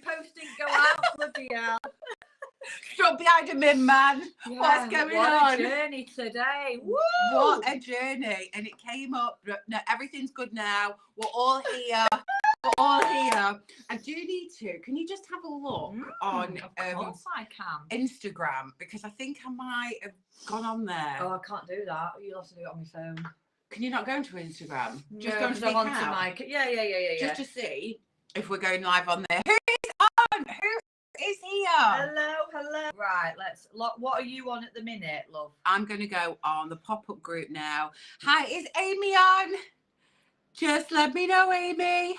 Posting go out, bloody hell. Stop behind a min man. Yeah, What's going on? What a journey today. Woo! What a journey. And it came up. No, everything's good now. We're all here. We're all here. I do need to. Can you just have a look on Of course I can. Instagram? Because I think I might have gone on there. Oh, I can't do that. You'll have to do it on my phone. Can you not go into Instagram? Just go go onto my... Yeah. Just to see if we're going live on there. Who is on? Who is here? Hello. Right, what are you on at the minute, love? I'm going to go on the pop-up group now. Hi, is Amy on? Just let me know, Amy.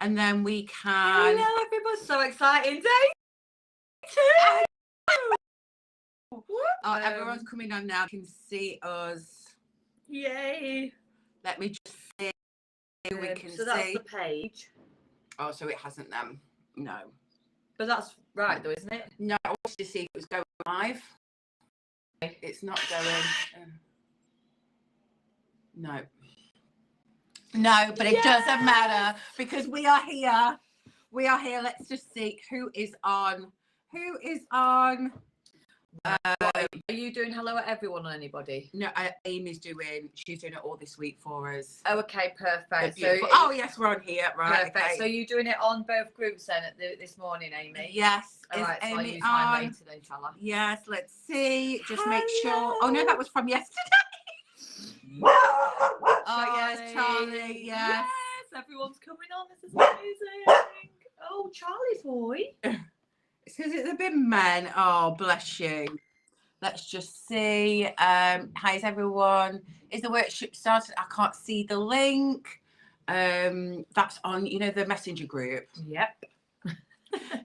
And then we can... Hello, everybody. So exciting. Day 2. Oh, everyone's coming on now. You can see us. Yay. Let me just see. We can so that's see. the page. Oh, so it hasn't them. No. But that's right, though, isn't it? No, I wanted to see if it was going live. It's not going. No. No, but it doesn't matter because we are here. We are here. Let's just see who is on. Who is on? Are you doing hello at everyone or anybody? No, Amy's doing. She's doing it all this week for us. Oh, okay, perfect. So, oh yes, we're on here, right? Perfect. Okay. So you're doing it on both groups then this morning, Amy? Yes. All right. Amy so I'll use on? mine later then, shall I? Yes. Let's see. Just make sure. Oh no, that was from yesterday. Oh yes, Charlie. Yes. Everyone's coming on. This is amazing. Oh, Charlie's boy. Because it's a bit men. Oh, bless you. Let's just see. Hi, everyone. Is the workshop started? I can't see the link. That's on, the messenger group. Yep.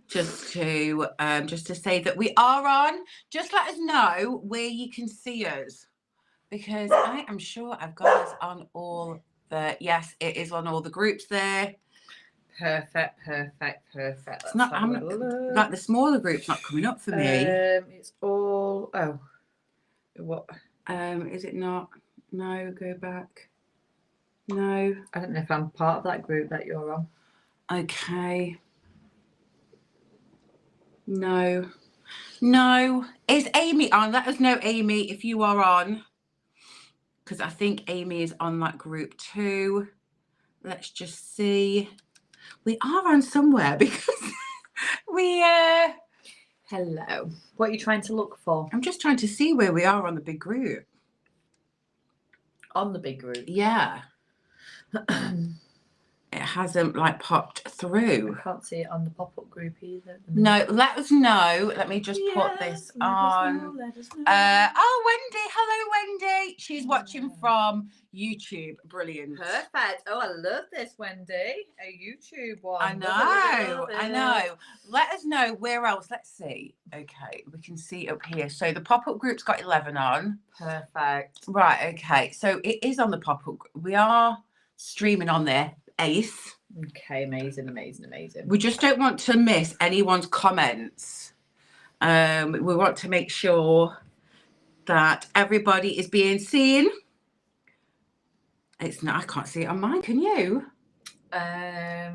just to say that we are on. Just let us know where you can see us, because I am sure I've got us on all the. Yes, it is on all the groups there. Perfect. It's not. Like the smaller group's not coming up for me. It's all. Oh, what? Is it not? No, go back. No. I don't know if I'm part of that group that you're on. Okay. No. Is Amy on? Let us know, Amy, if you are on, because I think Amy is on that group too. Let's just see. We are on somewhere because we hello. What are you trying to look for? I'm just trying to see where we are on the big group. On the big group? Yeah. It hasn't popped through. I can't see it on the pop-up group either. No, let us know. Let me just put this on. Let us know. Oh, Wendy. Hello, Wendy. She's watching from YouTube. Brilliant. Perfect. Oh, I love this, Wendy. A YouTube one. I know. Let us know where else. Let's see. Okay, we can see up here. So the pop-up group's got 11 on. Perfect. Right, okay. So it is on the pop-up. We are streaming on there. Ace. Okay, amazing. We just don't want to miss anyone's comments. We want to make sure that everybody is being seen. It's not. I can't see it on mine. Can you? I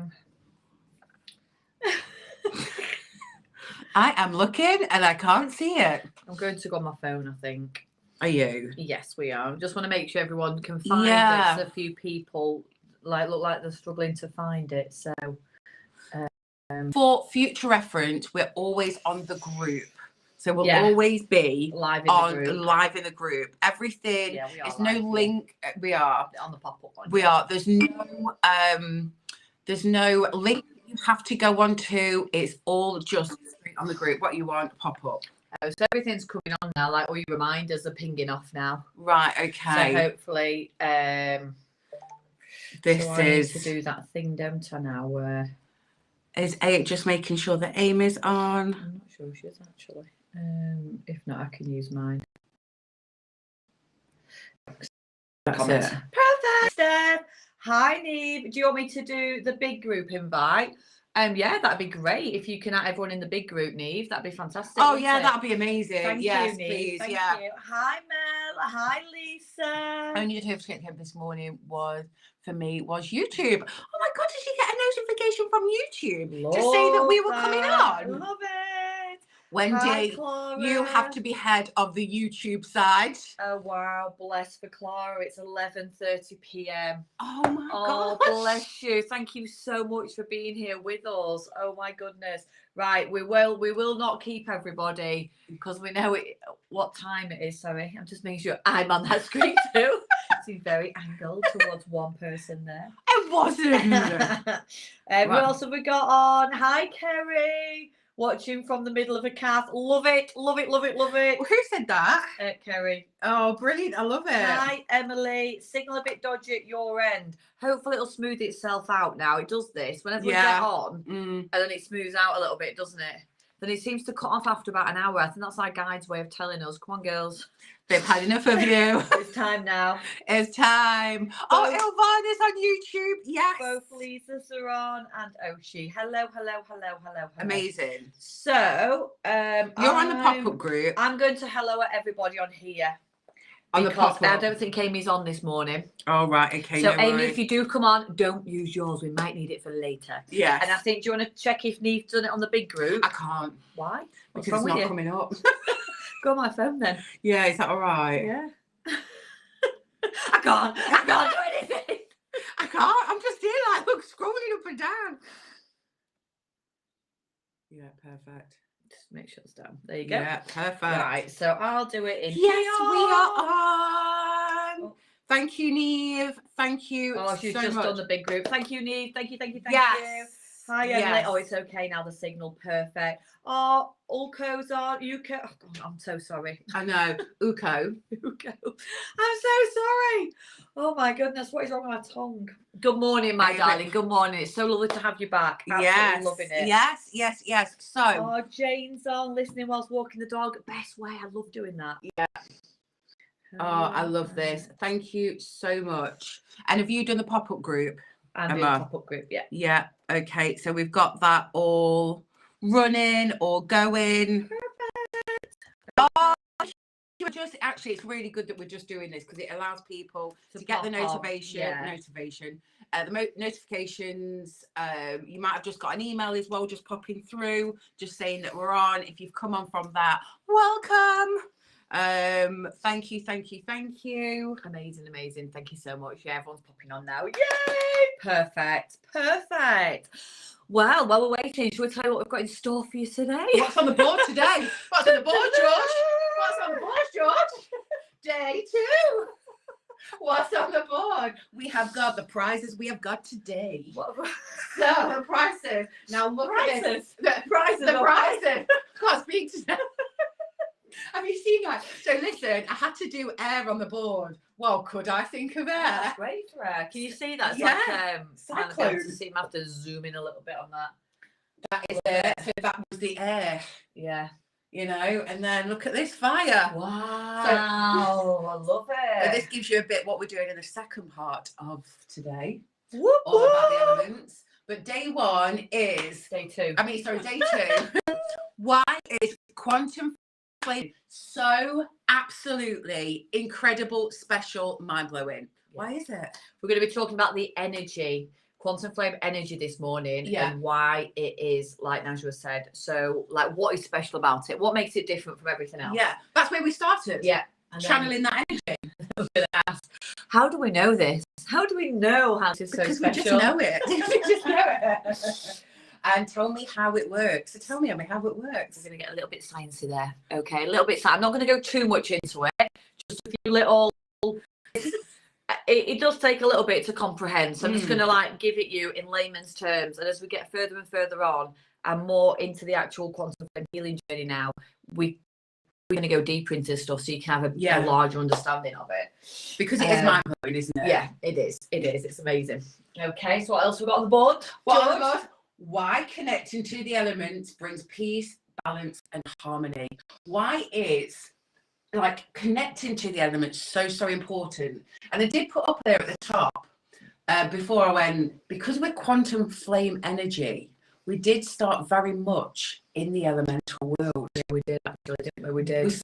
am looking and I can't see it. I'm going to go on my phone, I think. Are you? Yes, we are. Just want to make sure everyone can find it. There's a few people look like they're struggling to find it. So for future reference, we're always on the group. So we'll always be live in the group. Everything. Yeah, we are. There's no link. We are on the pop-up one. We are. There's no link you have to go on to. It's all just straight on the group. What you want, pop up. Oh, so everything's coming on now. Like all your reminders are pinging off now. Right. Okay. So hopefully, this is to do that thing, don't I now? Where is just making sure that Amy's on? I'm not sure she is actually. If not, I can use mine. That's Comments. it. Perfect, Steph. Hi, Neve. Do you want me to do the big group invite? Yeah, that'd be great if you can add everyone in the big group, Neve. That'd be fantastic. Oh yeah, that'd be amazing. Thank yes, you, Neve. please. Thank yeah. you. Hi, Mel. Hi, Lisa. Only notification came this morning was YouTube. Oh my God, did you get a notification from YouTube Love to say that we were coming that. on. Love it. Wendy, Hi, Clara. you have to be head of the YouTube side. Oh wow, bless for Clara. It's 11:30 p.m. Oh my Oh, gosh. bless you. Thank you so much for being here with us. Oh my goodness. Right, we will not keep everybody because we know what time it is. Sorry, I'm just making sure I'm on that screen too. Seems very angled towards one person there. It wasn't. Who else have we got on? Hi, Kerry. Watching from the middle of a cast. Love it, love it, love it, love it. Who said that? Kerry. Oh, brilliant. I love it. Hi, Emily. Signal a bit dodgy at your end. Hopefully it'll smooth itself out now. It does this whenever we get on and then it smooths out a little bit, doesn't it? Then it seems to cut off after about an hour. I think that's our guide's way of telling us, come on, girls. They've had enough of you. It's time now. It's time. Oh, Ilvana's on YouTube. Yes. Both Lisa's are on and Oshi. Hello, hello, hello, hello, hello. Amazing. So, you're on the pop-up group. I'm going to hello at everybody on here. On the pop-up. I don't think Amy's on this morning. Oh, right. Okay. So, no Amy, worries. if you do come on, don't use yours. We might need it for later. Yeah. And I think, do you want to check if Neve's done it on the big group? I can't. Why? What's Because wrong it's with not you? coming up. Go on my phone then. Yeah, is that all right? Yeah. I can't do anything. I can't. I'm just here, like, look, scrolling up and down. Yeah, perfect. Just make sure it's down. There you go. Yeah, perfect. Right, so I'll do it in Yes, here. we are on. Oh. Thank you, Neve. Thank you Oh, she's so just much. done the big group. Thank you, Neve. Thank you, thank you, thank Yes. you. Hi, Emily. Yes. Oh, it's okay now. The signal perfect. Oh, Ulco's on. Uko. Oh, God, I'm so sorry. I know. Uko. Uko. I'm so sorry. Oh my goodness, what is wrong with my tongue? Good morning, my darling. Good morning. It's so lovely to have you back. Absolutely loving it. Yes, yes, yes. So. Oh, Jane's on listening whilst walking the dog. Best way. I love doing that. Yeah. Oh, I love this. Thank you so much. And have you done the pop-up group? I'm doing a pop-up group, yeah. Yeah. Okay. So we've got that all running or going. Perfect. Oh, actually, it's really good that we're just doing this because it allows people to get the notification. The notifications. You might have just got an email as well, just popping through, just saying that we're on. If you've come on from that, welcome. Thank you. Amazing. Thank you so much. Yeah, everyone's popping on now. Yay! Perfect. Well, while we're waiting, shall we tell you what we've got in store for you today? What's on the board today? What's on the board, George? What's on the board, George? Day 2. What's on the board? We have got the prizes we have got today. So the prizes. Now look at this. The prizes. Can't speak today. Have you seen that? So listen, I had to do air on the board. Well, could I think of air? That's great for air. Can you see that? It's like cyclone. I have to zoom in a little bit on that. That is it. So that was the air. Yeah. You know, and then look at this fire. Wow. So, I love it. So this gives you a bit what we're doing in the second part of today. Whoop, all about the elements. But day 1 is day 2. Day 2. Why is quantum flame so absolutely incredible, special, mind-blowing? Why is it? We're going to be talking about the energy, quantum flame energy this morning, and why it is, like Najwa said, so like what is special about it? What makes it different from everything else? Yeah, that's where we started. Yeah. Channeling that energy. I was going to ask, how do we know this? How do we know how it's so special? We just know it. We just know it. And tell me how it works. So tell me, Emmy, how it works. We're going to get a little bit sciencey there. Okay, a little bit. I'm not going to go too much into it. Just a few little. It does take a little bit to comprehend. So I'm just going to like give it you in layman's terms. And as we get further and further on, and more into the actual quantum flame healing journey now, we're going to go deeper into this stuff so you can have a larger understanding of it. Because it is mind-blowing, isn't it? Yeah, it is. It's amazing. Okay, so what else we got on the board? Why connecting to the elements brings peace, balance, and harmony? Why is like connecting to the elements so important? And I did put up there at the top before I went, because we're quantum flame energy, we did start very much in the elemental world. Yeah, we did actually, didn't we? We did.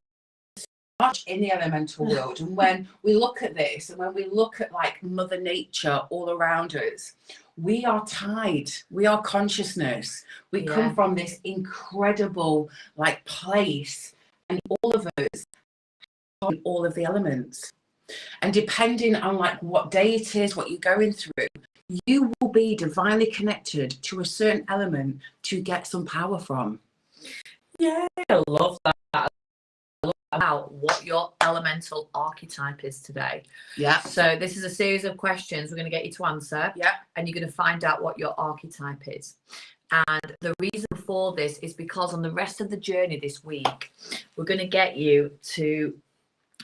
Much in the elemental world. And when we look at this, and when we look at like Mother Nature all around us, we are tied. We are consciousness. We come from this incredible like place, and all of us have all of the elements. And depending on like what day it is, what you're going through, you will be divinely connected to a certain element to get some power from. Yeah, I love that. I love about what your elemental archetype is today. Yeah. So this is a series of questions we're going to get you to answer. Yeah. And you're going to find out what your archetype is. And the reason for this is because on the rest of the journey this week, we're going to get you to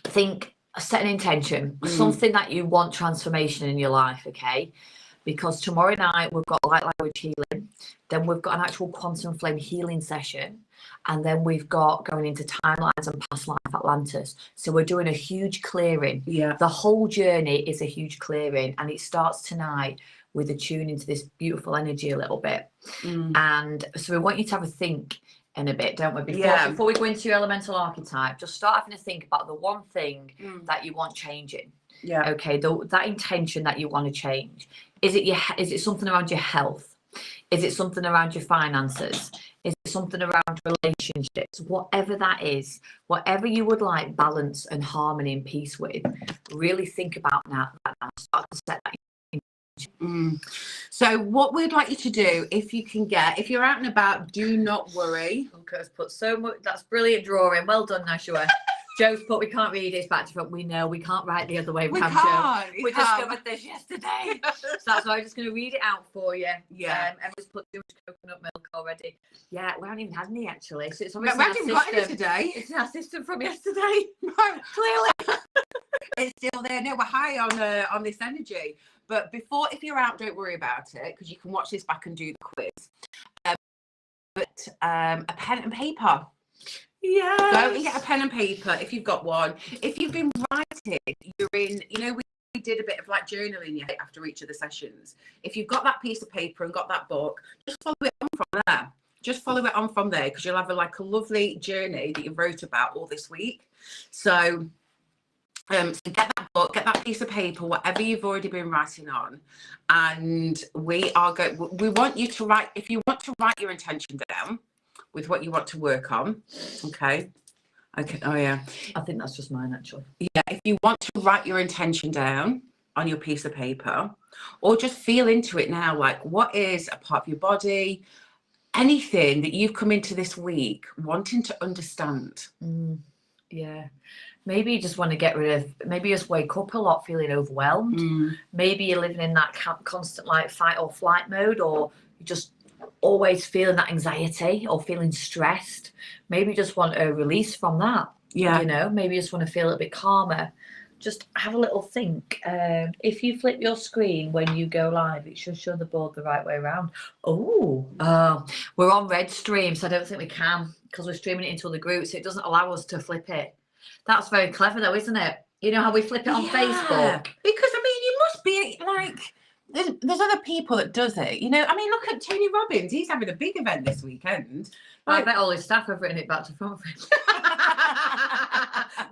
think, set an intention, something that you want transformation in your life, okay? Because tomorrow night we've got light language healing, then we've got an actual quantum flame healing session, and then we've got going into timelines and past life Atlantis. So we're doing a huge clearing. Yeah. The whole journey is a huge clearing, and it starts tonight with a tune into this beautiful energy a little bit. And so we want you to have a think in a bit, don't we? Before we go into your elemental archetype, just start having to think about the one thing that you want changing. Yeah. Okay. That intention that you want to change. Is it something around your health? Is it something around your finances? Is it something around relationships? Whatever that is, whatever you would like balance and harmony and peace with, really think about that now. Start to set that. So what we'd like you to do, if you're out and about, do not worry. Lucas put so much. That's brilliant drawing. Well done, Nashua. Joe's put, we can't read it, it's back to front. We know we can't write the other way. We Joe. can't. We discovered this yesterday. So that's why I'm just going to read it out for you. Yeah. Emma's put too much coconut milk already. Yeah, we haven't even had any actually. So it's We obviously haven't got any today. It's in our system from yesterday. No, Clearly. it's still there. No, we're high on this energy. But if you're out, don't worry about it, because you can watch this back and do the quiz. But a pen and paper. Yeah. Go and get a pen and paper if you've got one. If you've been writing, we did a bit of like journaling after each of the sessions. If you've got that piece of paper and got that book, just follow it on from there. Just follow it on from there, because you'll have a lovely journey that you wrote about all this week. So get that book, get that piece of paper, whatever you've already been writing on, and we want you to write. If you want to write your intention down with what you want to work on, okay. Oh yeah, I think that's just mine actually. Yeah, if you want to write your intention down on your piece of paper, or just feel into it now, like what is a part of your body, anything that you've come into this week wanting to understand. Yeah. Maybe you just want to get rid of, maybe you just wake up a lot feeling overwhelmed. Maybe you're living in that constant like fight or flight mode, or you just always feeling that anxiety or feeling stressed. Maybe you just want a release from that. Yeah. Maybe you just want to feel a bit calmer. Just have a little think. If you flip your screen when you go live, it should show the board the right way around. We're on red stream, so I don't think we can, because we're streaming it into other groups. So it doesn't allow us to flip it. That's very clever though, isn't it? You know how we flip it on Facebook? Because I mean, you must be like, there's other people that does it. I mean, look at Tony Robbins. He's having a big event this weekend. I bet all his staff have written it back to front.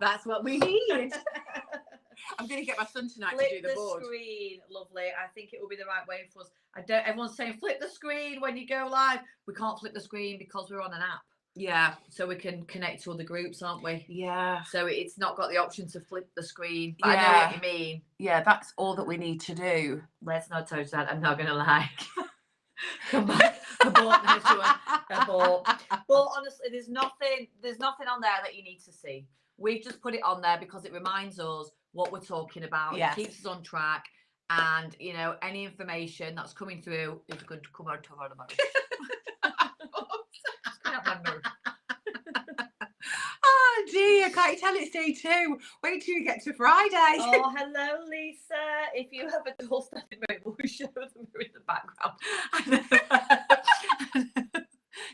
That's what we need. I'm going to get my son tonight to do the board. Flip the screen, lovely. I think it will be the right way for us. Everyone's saying flip the screen when you go live. We can't flip the screen because we're on an app. Yeah. So we can connect to other groups, aren't we? Yeah. So it's not got the option to flip the screen. But I know what you mean. Yeah, that's all that we need to do. Let's not touch that. I'm not going to lie. Come on. Abort. But honestly, there's nothing on there that you need to see. We've just put it on there because it reminds us what we're talking about. Yes. It keeps us on track. And, any information that's coming through is going to come out of our mouth. Oh dear, can't you tell it's day 2? Wait till you get to Friday. Oh, hello, Lisa. If you have a dual standing mirror, we'll show the mirror in the background.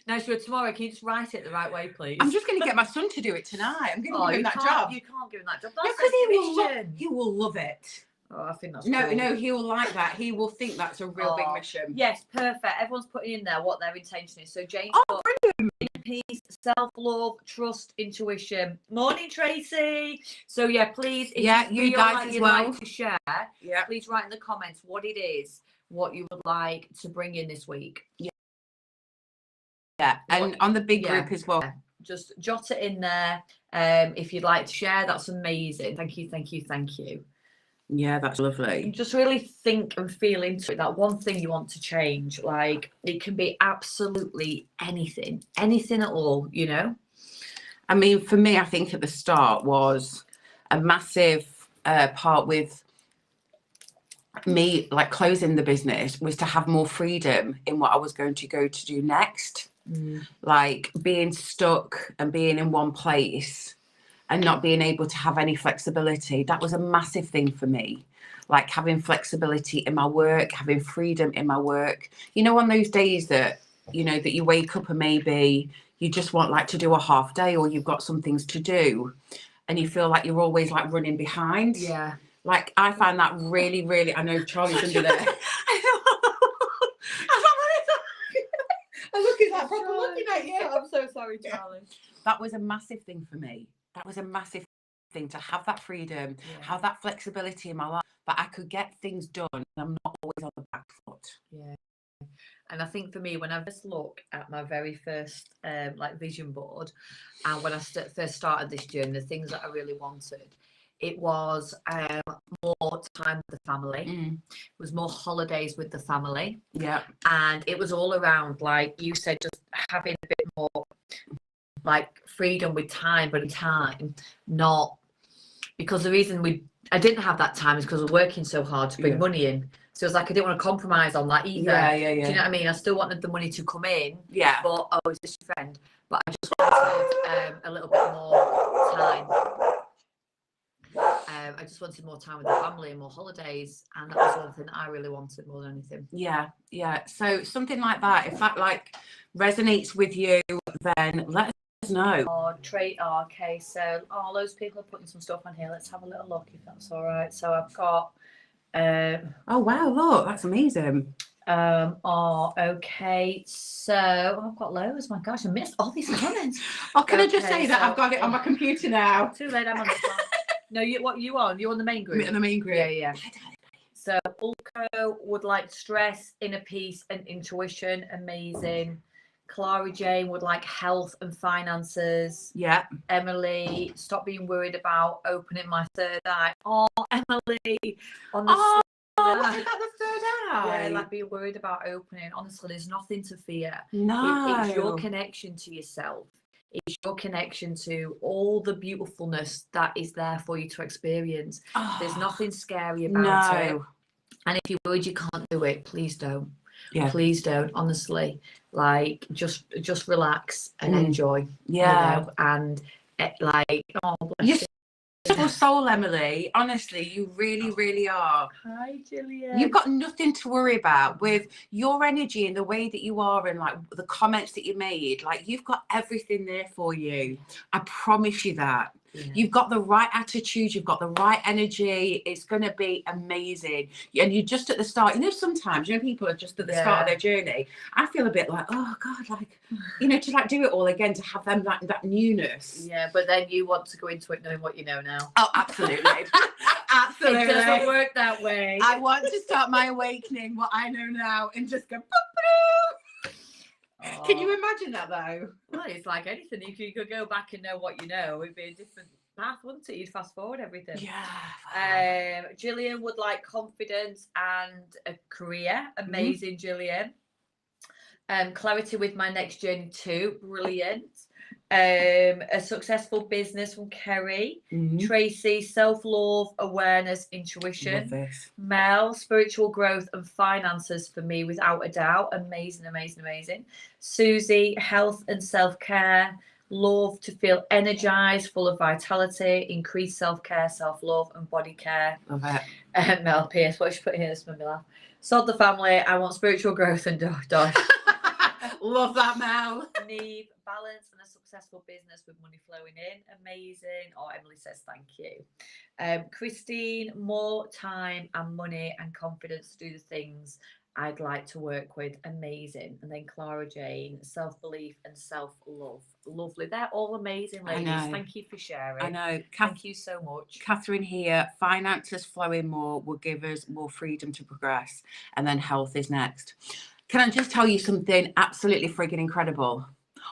No, sure, tomorrow, can you just write it the right way, please? I'm just going to get my son to do it tonight. I'm going to give him that job. You can't give him that job. That's because he will love it. Oh, I think that's no, cool. No, he will like that. He will think that's a real big mission. Yes, perfect. Everyone's putting in there what their intention is. So James, brilliant. Peace, self-love, trust, intuition. Morning, Tracy. So yeah, please, if you guys like as you'd well like to share, please write in the comments what it is, what you would like to bring in this week. Yeah, and on the big group as well. Just jot it in there. If you'd like to share, that's amazing. Thank you, thank you, thank you. Yeah, that's lovely. Just really think and feel into it. That one thing you want to change, like it can be absolutely anything at all, you know. I mean, for me, I think at the start was a massive part with me, like closing the business, was to have more freedom in what I was going to go to do next. Like being stuck and being in one place and not being able to have any flexibility. That was a massive thing for me. Like having flexibility in my work, having freedom in my work. You know, on those days that, you know, that you wake up and maybe you just want like to do a half day, or you've got some things to do and you feel like you're always like running behind. Yeah. Like I find that really, really, I know Charlie's under there. Look, is that proper looking at you? I'm so sorry, Charlie. That was a massive thing for me. That was a massive thing, to have that freedom, have that flexibility in my life, that I could get things done and I'm not always on the back foot. Yeah. And I think for me, when I first look at my very first like vision board, and when I first started this journey, the things that I really wanted, it was more time with the family. It was more holidays with the family. Yeah. And it was all around, like you said, just having a bit more like freedom with time, but in time, not because the reason I didn't have that time is because I was working so hard to bring money in. So it's like I didn't want to compromise on that either. Yeah. Do you know what I mean? I still wanted the money to come in. Yeah. But is this your friend? But I just wanted a little bit more time. I just wanted more time with the family and more holidays, and that was one thing that I really wanted more than anything. Yeah. So something like that, if that like resonates with you, then let us know. Okay, so loads of people are putting some stuff on here. Let's have a little look if that's all right. So I've got oh wow, look, that's amazing. Okay, so I've got loads. My gosh, I missed all these comments. Can I just say that I've got it on my computer now? Too late, I'm on the phone. No, you on the main group? The main group. Yeah. So Ulco would like stress, inner peace and intuition. Amazing. Clara Jane would like health and finances. Yeah. Emily, stop being worried about opening my third eye. Oh, Emily. What about the third eye? Yeah, like being worried about opening. Honestly, there's nothing to fear. No. It's your connection to yourself. It's your connection to all the beautifulness that is there for you to experience. There's nothing scary about it. And if you're worried you can't do it, please don't. Yeah. Please don't. Honestly, like just relax and enjoy. Yeah. You know? And like, oh, bless you. Beautiful soul, Emily. Honestly, you really, really are. Hi, Gillian. You've got nothing to worry about with your energy and the way that you are and like the comments that you made. Like you've got everything there for you. I promise you that. Yeah. You've got the right attitude, you've got the right energy. It's going to be amazing. And you're just at the start. You know, sometimes, you know, people are just at the start of their journey. I feel a bit like, oh God, like, you know, to like do it all again, to have them that newness. Yeah, but then you want to go into it knowing what you know now. Oh, absolutely. Absolutely. It doesn't work that way. I want to start my awakening, what I know now, and just go, Can you imagine that though? Well, it's like anything. If you could go back and know what you know, it'd be a different path, wouldn't it? You'd fast forward everything. Yeah. Gillian would like confidence and a career. Amazing, Gillian. Clarity with my next journey too. Brilliant. A successful business from Kerry. Tracy, self-love, awareness, intuition. Mel, spiritual growth and finances for me without a doubt. Amazing. Susie, health and self-care. Love, to feel energized, full of vitality, increased self-care, self-love and body care. Love it. Mel Pierce, what should put here? This made me laugh. Sod the family, I want spiritual growth and dosh. Love that, Mel. Neve, balance and a successful business with money flowing in. Amazing. Emily says thank you. Christine, more time and money and confidence to do the things I'd like to work with. Amazing. And then Clara Jane, self-belief and self-love. Lovely. They're all amazing, I ladies. know. Thank you for sharing. I know. Thank you so much. Catherine here, finances flowing more will give us more freedom to progress. And then health is next. Can I just tell you something absolutely friggin' incredible?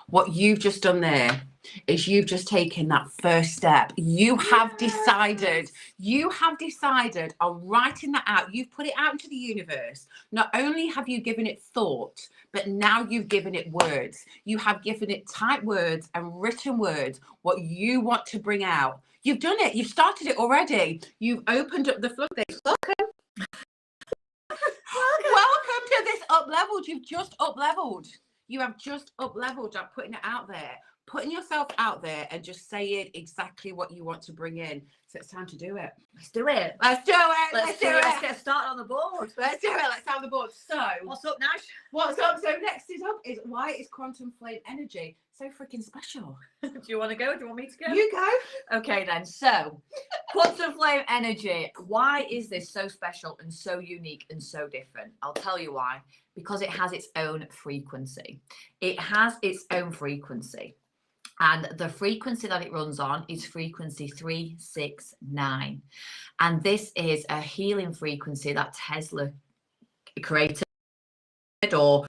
What you've just done there is you've just taken that first step. You have decided on writing that out. You've put it out into the universe. Not only have you given it thought, but now you've given it words. You have given it typed words and written words, what you want to bring out. You've done it. You've started it already. You've opened up the floodgates. Welcome. Welcome to this up leveled. You've just up leveled. You have just up leveled up putting it out there, putting yourself out there and just saying exactly what you want to bring in. So it's time to do it. Let's do it. Let's do it. Let's do it. Let's get started on the board. Let's do it. Let's have the board. So What's up, Nash? what's up? So next is up is why is quantum flame energy so freaking special? Do you want to go? Do you want me to go? You go. Okay then, so quantum flame energy, why is this so special and so unique and so different? I'll tell you why. Because it has its own frequency. It has its own frequency. And the frequency that it runs on is frequency 369. And this is a healing frequency that Tesla created, or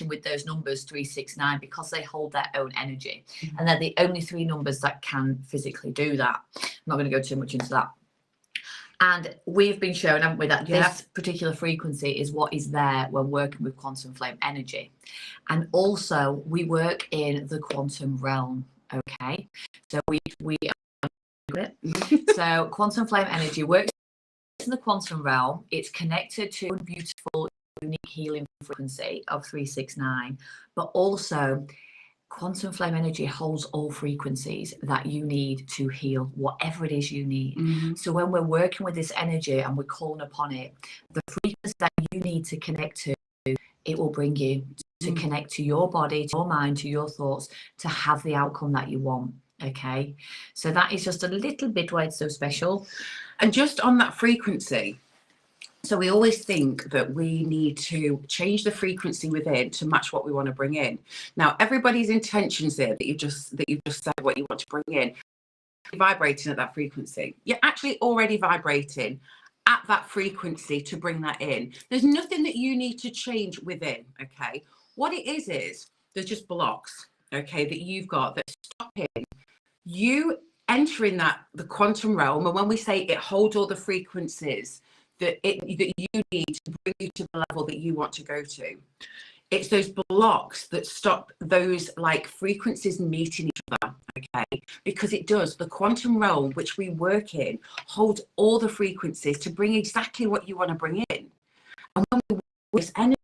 with those numbers 369, because they hold their own energy. And they're the only three numbers that can physically do that. I'm not going to go too much into that. And we've been shown, haven't we, that this particular frequency is what is there when working with quantum flame energy. And also we work in the quantum realm. Okay, so so quantum flame energy works in the quantum realm. It's connected to a beautiful, unique healing frequency of 369, but also quantum flame energy holds all frequencies that you need to heal whatever it is you need. So when we're working with this energy and we're calling upon it, the frequency that you need to connect to, it will bring you to connect to your body, to your mind, to your thoughts, to have the outcome that you want. Okay, so that is just a little bit why it's so special. And just on that frequency, so we always think that we need to change the frequency within to match what we want to bring in. Now, everybody's intentions there that you just said what you want to bring in, you're vibrating at that frequency. You're actually already vibrating at that frequency to bring that in. There's nothing that you need to change within. Okay, what it is there's just blocks. Okay, that you've got that stopping you entering the quantum realm. And when we say it holds all the frequencies that you need to bring you to the level that you want to go to, it's those blocks that stop those like frequencies meeting each other. Okay, because it does, the quantum realm which we work in holds all the frequencies to bring exactly what you want to bring in. And when we work with this energy,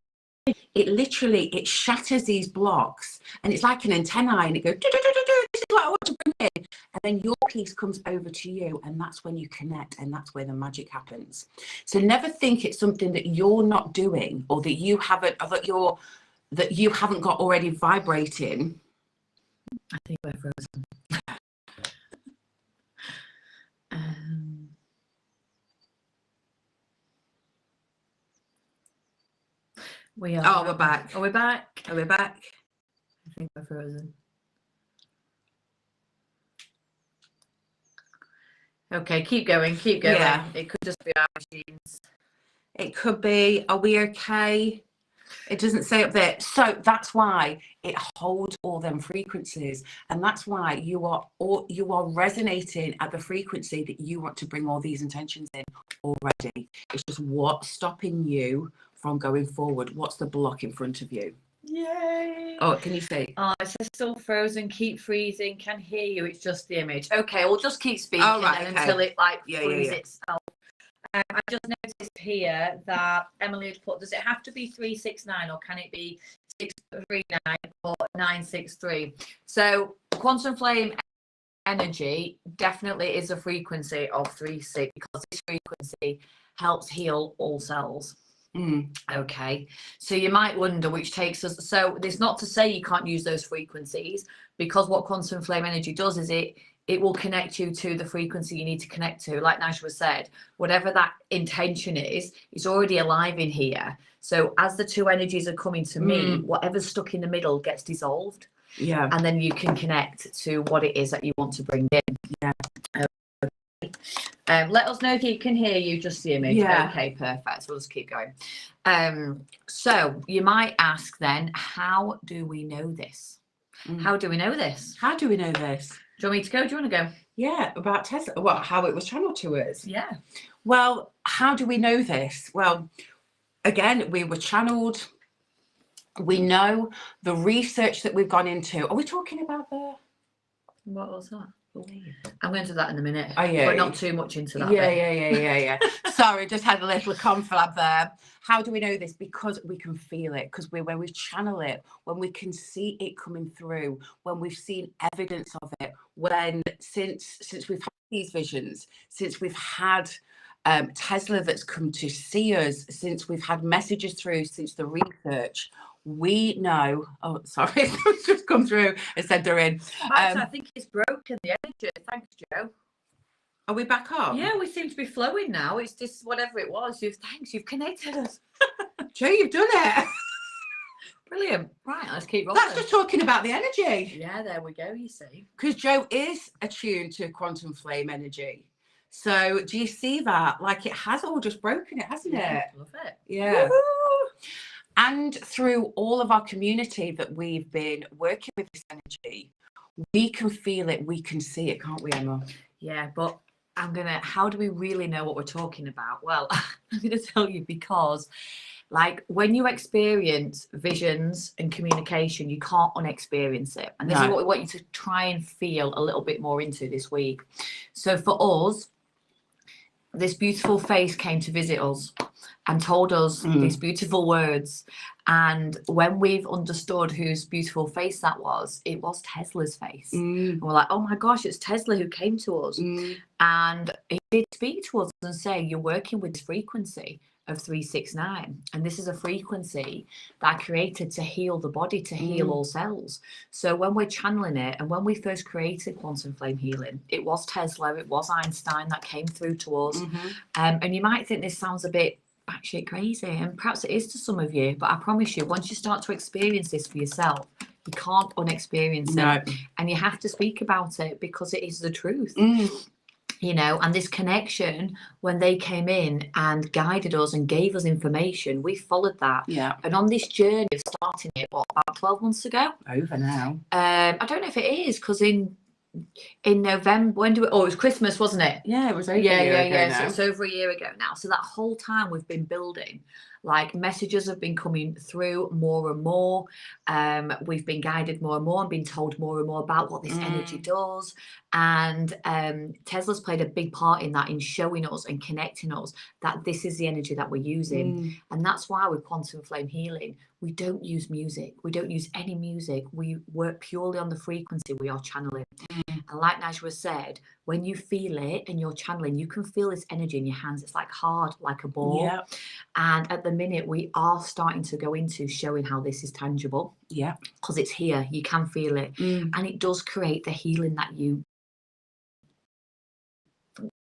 it shatters these blocks, and it's like an antennae, and it goes, this is what I want to bring in, and then your piece comes over to you, and that's when you connect, and that's where the magic happens. So never think it's something that you're not doing, or that you haven't, or that you haven't got already vibrating. I think we're frozen. We are. Oh, we're back. Are we back? Are we back? I think we're frozen. Okay, keep going, keep going. Yeah. It could just be our machines. It could be, are we okay? It doesn't say up there. So that's why it holds all them frequencies, and that's why you are resonating at the frequency that you want to bring all these intentions in already. It's just what's stopping you from going forward. What's the block in front of you? Yay! Oh, can you see? Oh, it says still frozen, keep freezing, can hear you. It's just the image. Okay, we'll just keep speaking until it like freezes itself. I just noticed here that Emily had put, does it have to be 369 or can it be 639 or 963? So quantum flame energy definitely is a frequency of 36, because this frequency helps heal all cells. Okay, so you might wonder, which takes us, so it's not to say you can't use those frequencies, because what quantum flame energy does is it will connect you to the frequency you need to connect to. Like Najwa said, whatever that intention is, it's already alive in here. So as the two energies are coming to me, whatever's stuck in the middle gets dissolved. Yeah. And then you can connect to what it is that you want to bring in. Yeah. Let us know if you can hear you, just hear me. Yeah. Okay, perfect. So we'll just keep going. So you might ask then, how do we know this? How do we know this? How do we know this? Do you want me to go? Do you want to go? Yeah, about Tesla. Well, how it was channeled to us. Yeah. Well, how do we know this? Well, again, we were channeled. We know the research that we've gone into. Are we talking about the... What was that? I'm going to that in a minute. Oh, yeah. But not too much into that. Yeah. Sorry, just had a little conflab there. How do we know this? Because we can feel it. Because when we channel it, when we can see it coming through, when we've seen evidence of it, when since we've had these visions, since we've had Tesla that's come to see us, since we've had messages through, since the research, we know. Oh, sorry, it's just come through and said they're in. I think it's broken the energy. Thanks, Joe. Are we back up? Yeah, we seem to be flowing now. It's just whatever it was. You've connected us. Joe, you've done it. Brilliant. Right, let's keep rolling. That's just talking about the energy. Yeah, there we go, you see. Because Joe is attuned to quantum flame energy. So do you see that? Like, it has all just broken it, hasn't it? Love it. Yeah. Woo-hoo! And through all of our community that we've been working with this energy, we can feel it, we can see it, can't we, Emma? Yeah, but how do we really know what we're talking about? Well, I'm going to tell you, because like when you experience visions and communication, you can't unexperience it. And this is what we want you to try and feel a little bit more into this week. So for us, this beautiful face came to visit us and told us these beautiful words. And when we've understood whose beautiful face that was, it was Tesla's face. And we're like, oh my gosh, it's Tesla who came to us. And he did speak to us and say, you're working with this frequency of 369, and this is a frequency that I created to heal the body, to heal all cells. So when we're channeling it, and when we first created quantum flame healing, it was Tesla, it was Einstein that came through to us. And you might think this sounds a bit batshit crazy, and perhaps it is to some of you, but I promise you, once you start to experience this for yourself, you can't unexperience it, and you have to speak about it because it is the truth. You know, and this connection, when they came in and guided us and gave us information, we followed that. Yeah. And on this journey of starting it, about 12 months ago? Over now. I don't know if it is, because in November, it was Christmas, wasn't it? Yeah, it was over a year ago now. So it's over a year ago now. So that whole time we've been building, like messages have been coming through more and more. We've been guided more and more and been told more and more about what this energy does. And Tesla's played a big part in that, in showing us and connecting us that this is the energy that we're using. And that's why with quantum flame healing, we don't use music. We don't use any music. We work purely on the frequency we are channeling. And like Najwa said, when you feel it and you're channeling, you can feel this energy in your hands. It's like hard, like a ball. Yeah. And at the minute, we are starting to go into showing how this is tangible. Yeah. Because it's here. You can feel it. And it does create the healing that you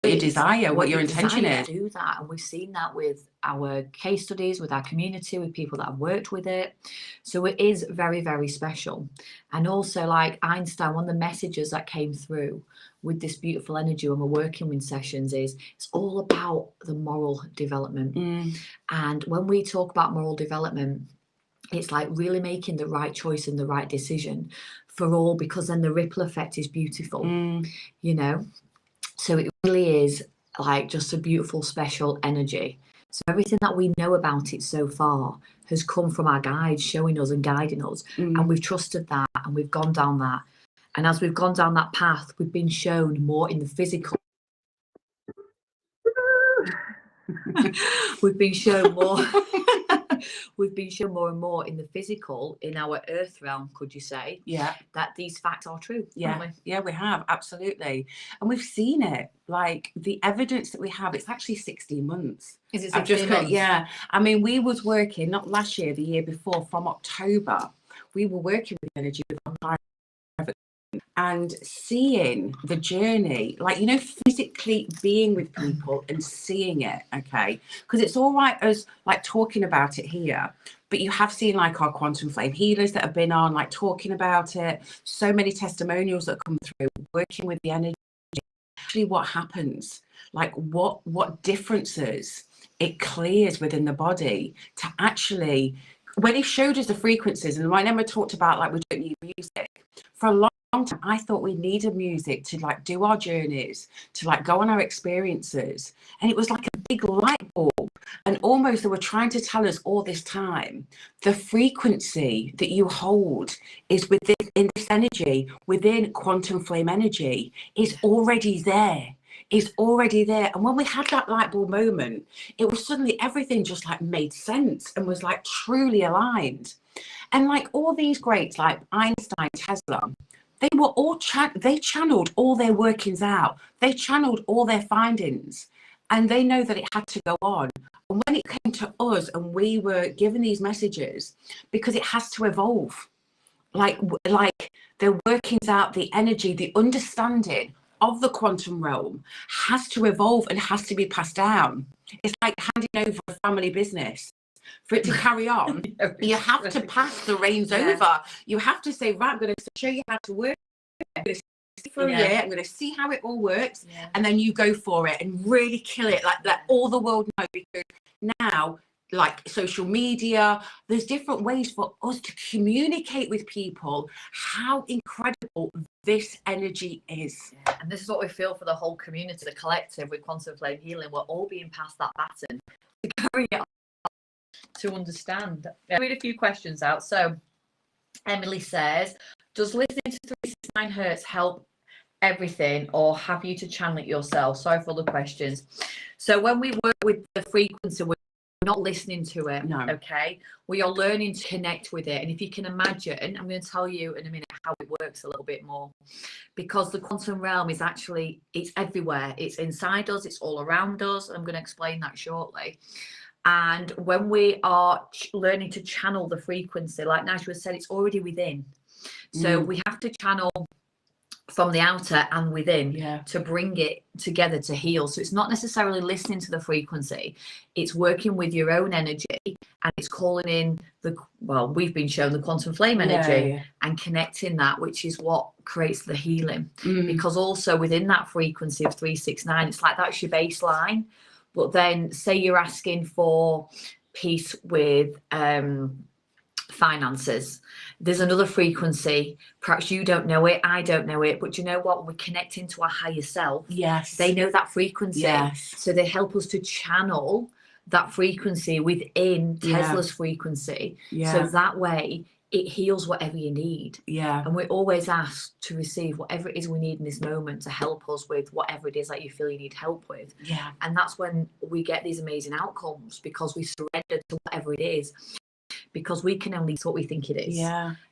desire, what your intention is. Do that. And we've seen that with our case studies, with our community, with people that have worked with it. So it is very, very special. And also, like Einstein, one of the messages that came through with this beautiful energy when we're working with sessions is it's all about the moral development. And when we talk about moral development, it's like really making the right choice and the right decision for all, because then the ripple effect is beautiful, you know. So it really is like just a beautiful, special energy. So everything that we know about it so far has come from our guides showing us and guiding us. And we've trusted that, and we've gone down that. And as we've gone down that path, we've been shown more in the physical. We've been shown more. We've been shown more and more in the physical, in our earth realm, could you say? Yeah. That these facts are true. Yeah. Yeah, we have. Absolutely. And we've seen it. Like the evidence that we have, it's actually 16 months. Is it 16 months? Yeah. I mean, we was working, not last year, the year before, from October, we were working with energy with our private, and seeing the journey, like, you know, physically being with people and seeing it, okay? Because it's all right as like talking about it here, but you have seen like our quantum flame healers that have been on, like talking about it, so many testimonials that come through, working with the energy. Actually, what happens, like what differences it clears within the body to actually, when he showed us the frequencies, and when Emma talked about like we don't need music, for a long time I thought we needed music to like do our journeys, to like go on our experiences, and it was like a big light bulb, and almost they were trying to tell us all this time, the frequency that you hold is within, in this energy, within quantum flame energy, is already there. Is already there. And when we had that light bulb moment, it was suddenly everything just like made sense and was like truly aligned. And like all these greats like Einstein, Tesla, they were all they channeled all their workings out. They channeled all their findings, and they know that it had to go on. And when it came to us and we were given these messages, because it has to evolve, like the workings out, the energy, the understanding of the quantum realm has to evolve and has to be passed down. It's like handing over a family business. For it to carry on, you have to pass the reins over. You have to say, right, I'm going to show you how to work. I'm going to see for a year. I'm going to see how it all works. And then you go for it and really kill it. Like let all the world know, because now, like social media, there's different ways for us to communicate with people how incredible this energy is. And this is what we feel for the whole community, the collective with quantum flame healing. We're all being passed that baton to carry it on, to understand. I'll read a few questions out. So Emily says, does listening to 369 hertz help everything, or have you to channel it yourself? Sorry for all the questions. So when we work with the frequency, we're not listening to it. No. Okay, we are learning to connect with it. And if you can imagine, I'm going to tell you in a minute how it works a little bit more, because the quantum realm is actually, it's everywhere. It's inside us, it's all around us. I'm going to explain that shortly. And when we are learning to channel the frequency, like Najwa said, it's already within. So we have to channel from the outer and within to bring it together to heal. So it's not necessarily listening to the frequency, it's working with your own energy, and it's calling in the, well, we've been shown the quantum flame energy and connecting that, which is what creates the healing. Because also within that frequency of 369, it's like that's your baseline. But then say you're asking for peace with finances, there's another frequency, perhaps you don't know it, I don't know it, but you know what, we're connecting to our higher self. They know that frequency, so they help us to channel that frequency within Tesla's frequency, so that way it heals whatever you need. And we're always asked to receive whatever it is we need in this moment to help us with whatever it is that you feel you need help with. And that's when we get these amazing outcomes, because we surrender to whatever it is, because we can only see what we think it is.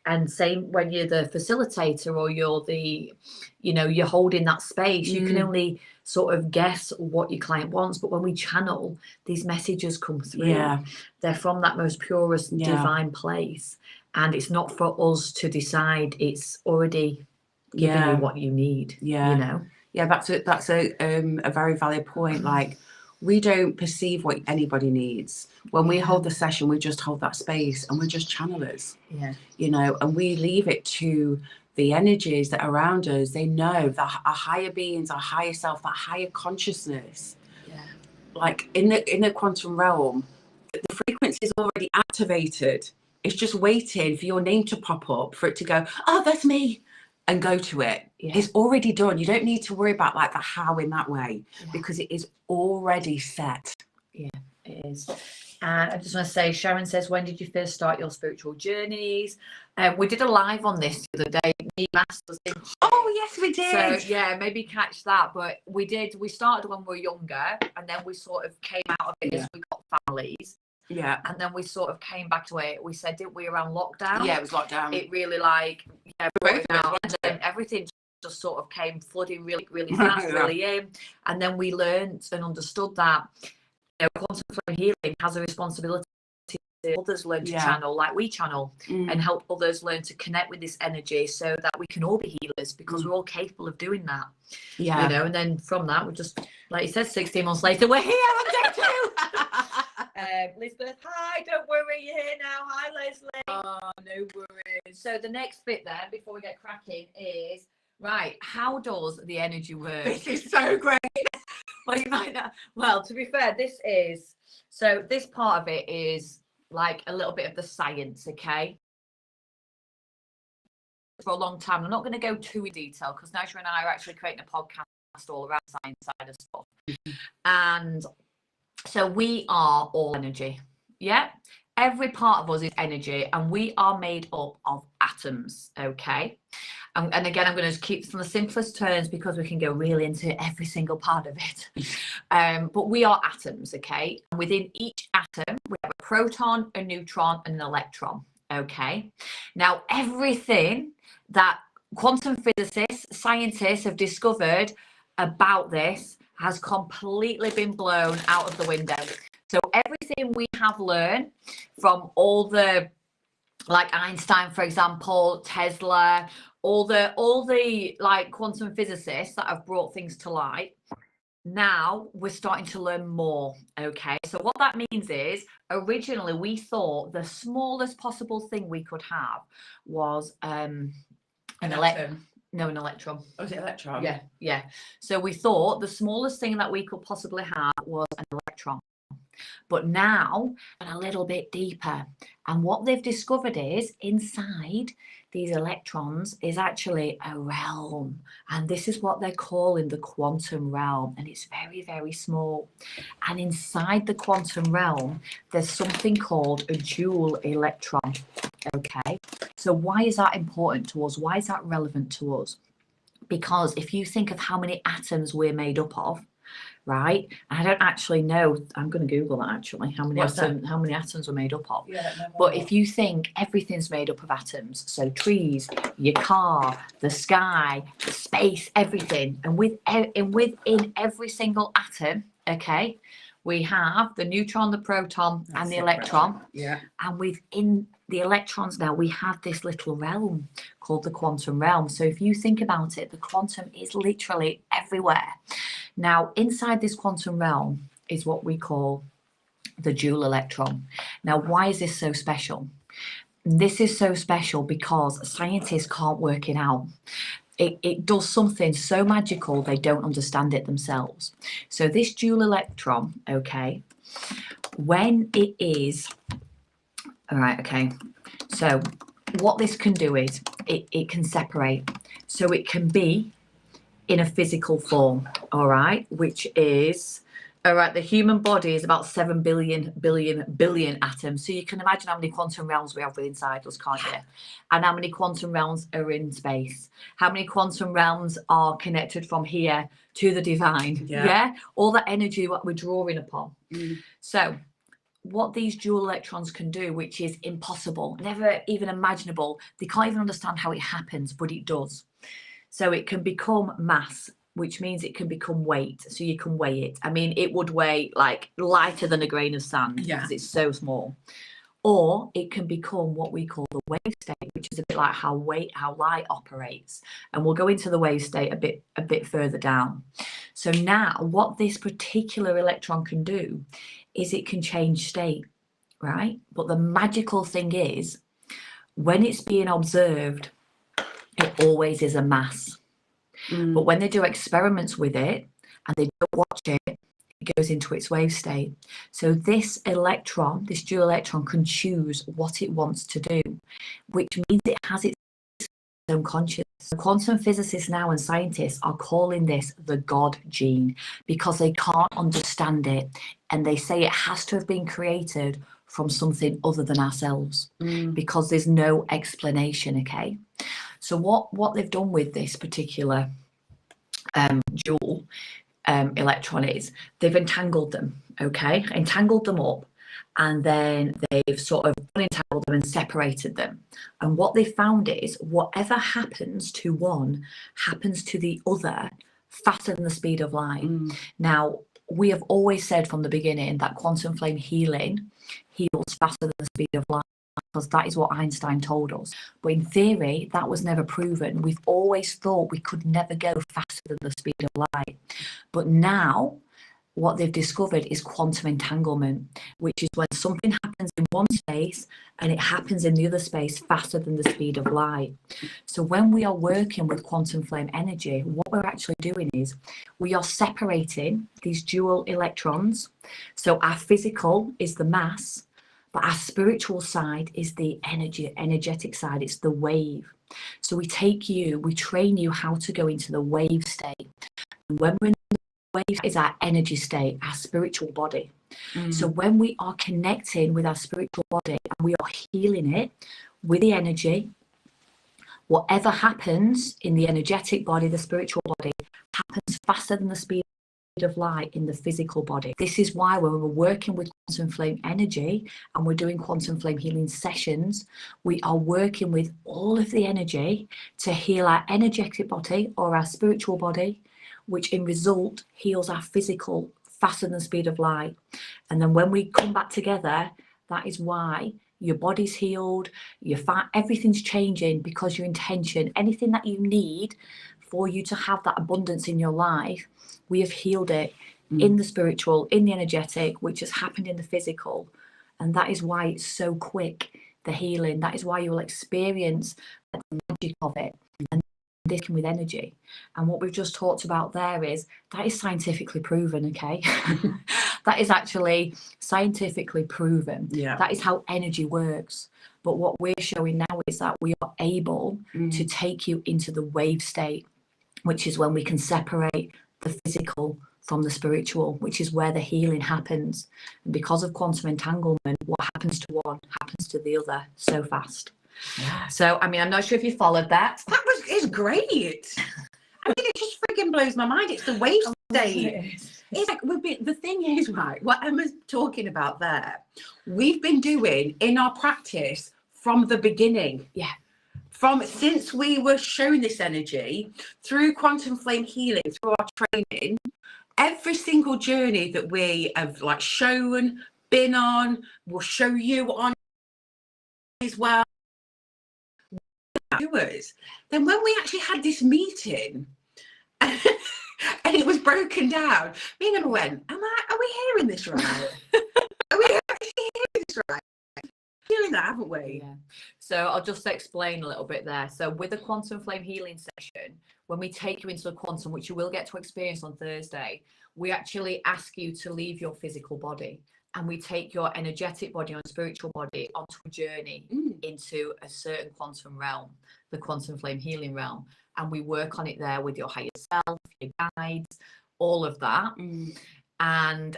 And same when you're the facilitator, or you're the, you know, you're holding that space, you can only sort of guess what your client wants. But when we channel, these messages come through, they're from that most purest divine place, and it's not for us to decide, it's already giving you what you need. You know. That's a very valid point. Like, we don't perceive what anybody needs. When we hold the session, we just hold that space and we're just channelers. You know, and we leave it to the energies that are around us. They know that our higher beings, our higher self, that higher consciousness, like in the quantum realm, the frequency is already activated. It's just waiting for your name to pop up, for it to go, oh, that's me, and go to it. It's already done. You don't need to worry about like the how in that way, because it is already set. It is. And I just want to say, Sharon says, when did you first start your spiritual journeys? We did a live on this the other day. Me, Masters, oh yes, we did. So yeah, maybe catch that. But we started when we were younger, and then we sort of came out of it as we got families. And then we sort of came back to it. We said, didn't we, around lockdown? It was lockdown. It really everything just sort of came flooding really, really fast, really in. And then we learned and understood that, you know, quantum flame healing has a responsibility others learn to channel like we channel, and help others learn to connect with this energy so that we can all be healers, because we're all capable of doing that. You know, and then from that, we just, like you said, 16 months later, we're here on day 2. Elizabeth, hi, don't worry, you're here now. Hi, Leslie. Oh, no worries. So the next bit then, before we get cracking, is, right, how does the energy work? This is so great. Well, you might not. Well, to be fair, this part of it is like a little bit of the science, okay? For a long time, I'm not going to go too in detail, because Naja and I are actually creating a podcast all around the science side of stuff. And so we are all energy. Yeah, every part of us is energy, and we are made up of atoms, okay? And again, I'm going to keep this on the simplest terms, because we can go really into every single part of it. But we are atoms, okay? And within each atom, we have a proton, a neutron, and an electron, okay? Now, everything that quantum physicists, scientists have discovered about this has completely been blown out of the window. So everything we have learned from all the, like Einstein, for example, Tesla, all the like quantum physicists that have brought things to light, now we're starting to learn more, okay? So what that means is, originally we thought the smallest possible thing we could have was an electron. No, an electron. Oh, is it electron? Yeah. So we thought the smallest thing that we could possibly have was an electron. But now, a little bit deeper. And what they've discovered is, inside these electrons is actually a realm. And this is what they're calling the quantum realm. And it's very, very small. And inside the quantum realm, there's something called a joule electron. Okay. So why is that important to us? Why is that relevant to us? Because if you think of how many atoms we're made up of, right? I don't actually know. I'm going to Google that actually. How many atoms are made up of? But if you think everything's made up of atoms, so trees, your car, the sky, the space, everything, and within every single atom, okay, we have the neutron, the proton, and the electron. Yeah. And within the electrons now, we have this little realm called the quantum realm. So if you think about it, the quantum is literally everywhere. Now, inside this quantum realm is what we call the joule electron. Now, why is this so special? This is so special because scientists can't work it out. It does something so magical, they don't understand it themselves. So this joule electron, okay, when it is, all right, okay, so what this can do is it can separate. So it can be in a physical form, all right, which is, all right, the human body is about 7 billion atoms. So you can imagine how many quantum realms we have within inside us, can't you? And how many quantum realms are in space? How many quantum realms are connected from here to the divine? Yeah? All that energy what we're drawing upon. So what these joule electrons can do, which is impossible, never even imaginable, they can't even understand how it happens, but it does. So it can become mass, which means it can become weight. So you can weigh it. I mean, it would weigh like lighter than a grain of sand because it's so small. Or it can become what we call the wave state, which is a bit like how light operates. And we'll go into the wave state a bit further down. So now what this particular electron can do is it can change state, right? But the magical thing is, when it's being observed, it always is a mass. But when they do experiments with it and they don't watch it, it goes into its wave state. So this electron, this joule electron, can choose what it wants to do, which means it has its own consciousness. Quantum physicists now and scientists are calling this the God gene because they can't understand it, and they say it has to have been created from something other than ourselves because there's no explanation. Okay, so what they've done with this particular joule electron is they've entangled them, entangled them up, and then they've sort of unentangled them and separated them. And what they found is whatever happens to one happens to the other faster than the speed of light. Now, we have always said from the beginning that quantum flame healing heals faster than the speed of light, because that is what Einstein told us. But in theory, that was never proven. We've always thought we could never go faster than the speed of light. But now, what they've discovered is quantum entanglement, which is when something happens in one space and it happens in the other space faster than the speed of light. So when we are working with quantum flame energy, what we're actually doing is we are separating these dual electrons. So our physical is the mass, but our spiritual side is the energetic side. It's the wave. So we train you how to go into the wave state. And when we're in wave is our energy state, our spiritual body. So when we are connecting with our spiritual body and we are healing it with the energy, whatever happens in the energetic body, the spiritual body, happens faster than the speed of light in the physical body. This is why when we're working with quantum flame energy and we're doing quantum flame healing sessions, we are working with all of the energy to heal our energetic body or our spiritual body, which in result heals our physical faster than the speed of light. And then when we come back together, that is why your body's healed, everything's changing, because your intention, anything that you need for you to have that abundance in your life, we have healed it in the spiritual, in the energetic, which has happened in the physical. And that is why it's so quick, the healing. That is why you will experience the magic of it. And this with energy. And what we've just talked about there is that is scientifically proven, okay? That is actually scientifically proven. Yeah. That is how energy works. But what we're showing now is that we are able to take you into the wave state, which is when we can separate the physical from the spiritual, which is where the healing happens. And because of quantum entanglement, what happens to one happens to the other so fast. Yeah. So, I mean, I'm not sure if you followed that. It's great. I mean, it just freaking blows my mind. It's the wave state. It's like the thing is, right, what Emma's talking about there, we've been doing in our practice from the beginning. Yeah. Since we were shown this energy through quantum flame healing, through our training, every single journey that we have like shown, been on, we'll show you on as well. Then when we actually had this meeting and it was broken down, me and Emma went, are we hearing this right? Are we actually hearing this right? Hearing that, haven't we? Yeah. So I'll just explain a little bit there. So with a quantum flame healing session, when we take you into the quantum, which you will get to experience on Thursday, we actually ask you to leave your physical body. And we take your energetic body and spiritual body onto a journey into a certain quantum realm, the quantum flame healing realm. And we work on it there with your higher self, your guides, all of that. And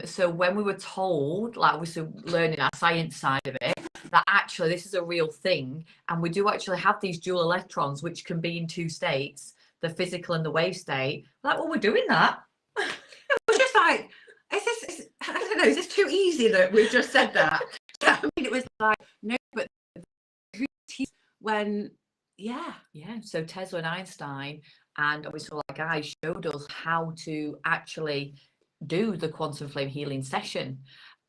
so when we were told, like we were learning our science side of it, that actually this is a real thing. And we do actually have these dual electrons, which can be in two states, the physical and the wave state. Like, well, we're doing that. We're just like, I don't know, is this too easy that we've just said that? I mean, it was like, no, but when, yeah. So Tesla and Einstein and obviously like guys showed us how to actually do the quantum flame healing session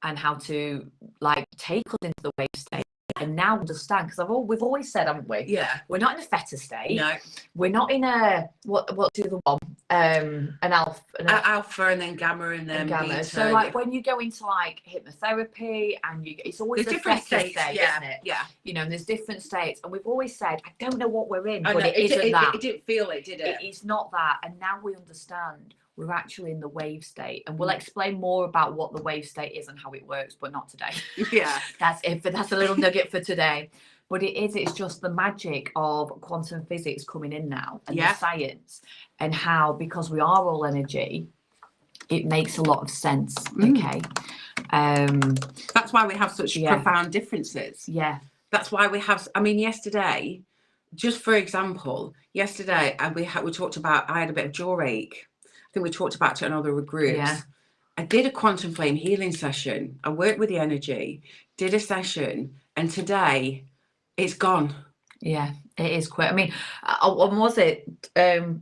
and how to like take us into the wave state. And now understand, because we've always said, haven't we? Yeah. We're not in a theta state. No. We're not in a what's the other one? An alpha. Alpha and then gamma and then gamma. beta. So like when you go into like hypnotherapy and it's always there's a different state, states, yeah, isn't it? Yeah. You know, and there's different states, and we've always said, I don't know what we're in, but know, it isn't that. It didn't feel it, did it? It's not that, and now we understand. We're actually in the wave state, and we'll explain more about what the wave state is and how it works, but not today. Yeah. That's it. But that's a little nugget for today. But it's just the magic of quantum physics coming in now, and the science, and how, because we are all energy, it makes a lot of sense. Okay. That's why we have such profound differences. Yeah. That's why we have, I mean, yesterday, just for example, we talked about, I had a bit of jaw ache. I think we talked about it in other groups. Yeah. I did a quantum flame healing session. I worked with the energy, did a session, and today it's gone. Yeah. It is quick. I mean, when was it?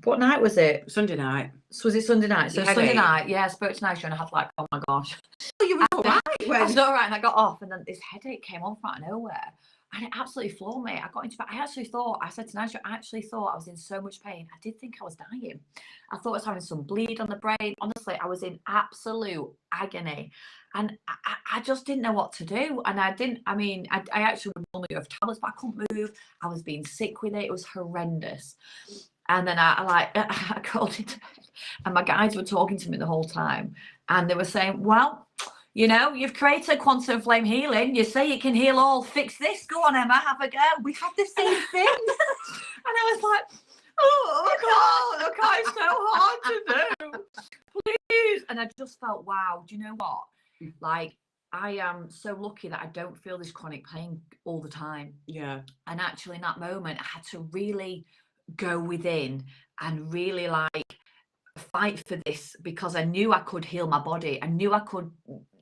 What night was it? Sunday night. So was it Sunday night? So Your Sunday headache? night, yeah, I spoke to Nigel and I had like, oh my gosh. Oh, you were all right I was when... all right, and I got off, and then this headache came on from out of nowhere, and it absolutely floored me. I got into bed. I said to Nigel, I actually thought I was in so much pain. I did think I was dying. I thought I was having some bleed on the brain. Honestly, I was in absolute agony, and I just didn't know what to do. And I actually would normally have tablets, but I couldn't move. I was being sick with it. It was horrendous. And then I crawled into bed, and my guides were talking to me the whole time, and they were saying, well, you know, you've created quantum flame healing. You say you can heal all. Fix this. Go on, Emma, have a go. We had the same thing. And I was like, oh, God, it's so hard to do. Please. And I just felt, wow, do you know what? Like, I am so lucky that I don't feel this chronic pain all the time. Yeah. And actually in that moment, I had to really go within and really like fight for this, because I knew I could heal my body. I knew I could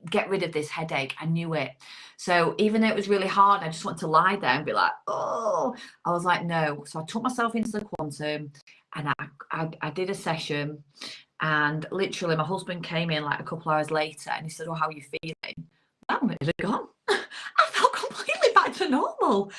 get rid of this headache. I knew it. So even though it was really hard, I just wanted to lie there and be like, oh, I was like, no. So I took myself into the quantum, and I did a session, and literally my husband came in like a couple hours later, and he said, oh, how are you feeling? Oh, it had gone. I felt completely back to normal.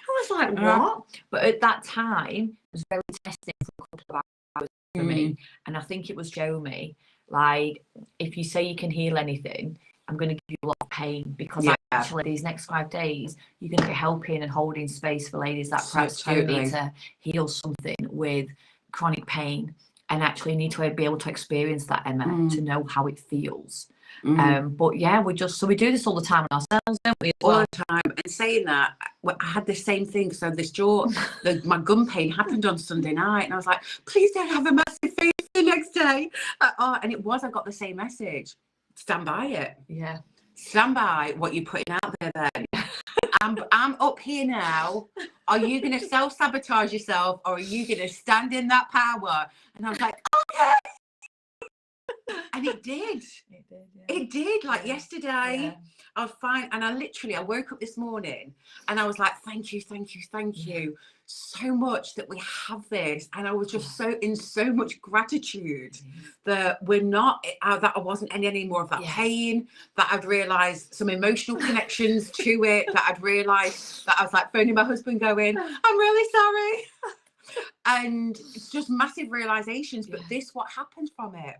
I was like, what? But at that time, it was very testing for a couple of hours for me. And I think it was Jomi, like, if you say you can heal anything, I'm going to give you a lot of pain, because actually these next 5 days, you're going to be helping and holding space for ladies that perhaps do need to heal something with chronic pain, and actually need to be able to experience that, Emma, to know how it feels. But yeah, we do this all the time on ourselves, don't we? All the time. And saying that, I had the same thing. So this my gun pain happened on Sunday night, and I was like, please don't have a massive fever the next day. And it was, I got the same message. Stand by it. Yeah. Stand by what you're putting out there then. I'm up here now. Are you going to self-sabotage yourself, or are you going to stand in that power? And I was like, okay. And it did. It did. Like yesterday, I was fine. And I woke up this morning, and I was like, thank you so much that we have this. And I was just in so much gratitude that we're not, that I wasn't in any more of that pain, that I'd realized some emotional connections to it, that I'd realized that I was like phoning my husband going, I'm really sorry. And it's just massive realizations. But what happens from it?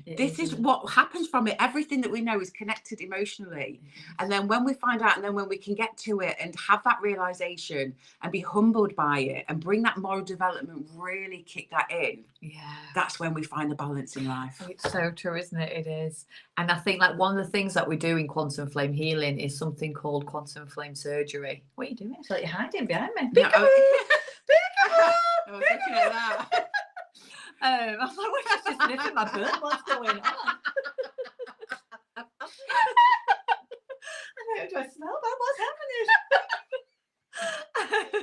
This is what happens from it. Everything that we know is connected emotionally. And then when we find out, and then when we can get to it and have that realization and be humbled by it and bring that moral development, really kick that in, that's when we find the balance in life. It's so true, isn't it? It is. And I think like one of the things that we do in quantum flame healing is something called quantum flame surgery. What are you doing? It's like you're hiding behind me. No, I was looking at that. I was like, what's just sniffing my butt? What's going on? Do I smell that? What's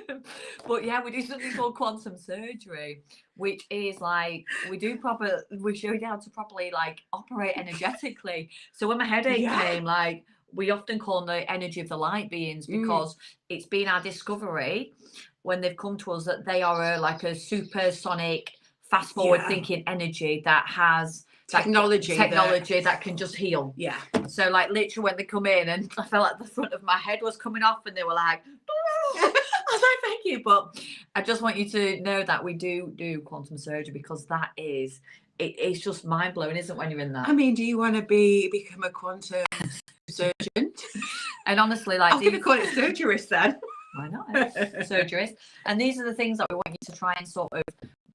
happening? But yeah, we do something called quantum surgery, which is like we show you how to properly like operate energetically. So when my headache came, like we often call them the energy of the light beings, because it's been our discovery when they've come to us that they are like a supersonic, fast forward thinking energy that has technology that can just heal. So like literally when they come in, and I felt like the front of my head was coming off, and they were like, I was like, thank you. But I just want you to know that we do quantum surgery, because that is it's just mind blowing, isn't it, when you're in that? I mean, do you want to become a quantum surgeon? And honestly, like, I'm going to call it surgerist then. Why not? Surgerist. And these are the things that we want you to try and sort of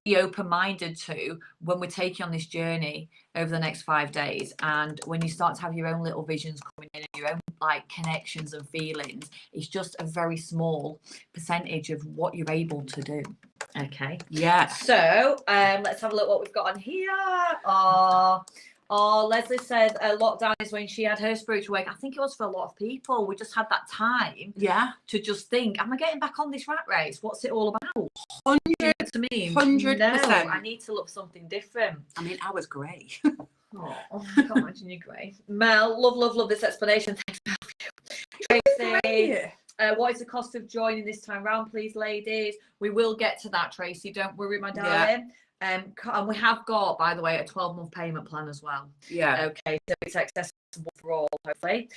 be open-minded to when we're taking on this journey over the next 5 days. And when you start to have your own little visions coming in, and your own like connections and feelings, it's just a very small percentage of what you're able to do. Okay. Yeah. So let's have a look what we've got on here. Leslie said lockdown is when she had her spiritual work. I think it was for a lot of people. We just had that time to just think, am I getting back on this rat race? What's it all about? 100%. No, I need to look something different. I mean, I was grey. Oh, I can't imagine you grey. Mel, love this explanation. Thanks, Tracy. What is the cost of joining this time round, please, ladies? We will get to that, Tracy. Don't worry, my darling. And we have got, by the way, a 12-month payment plan as well. Yeah. Okay, so it's accessible for all, hopefully.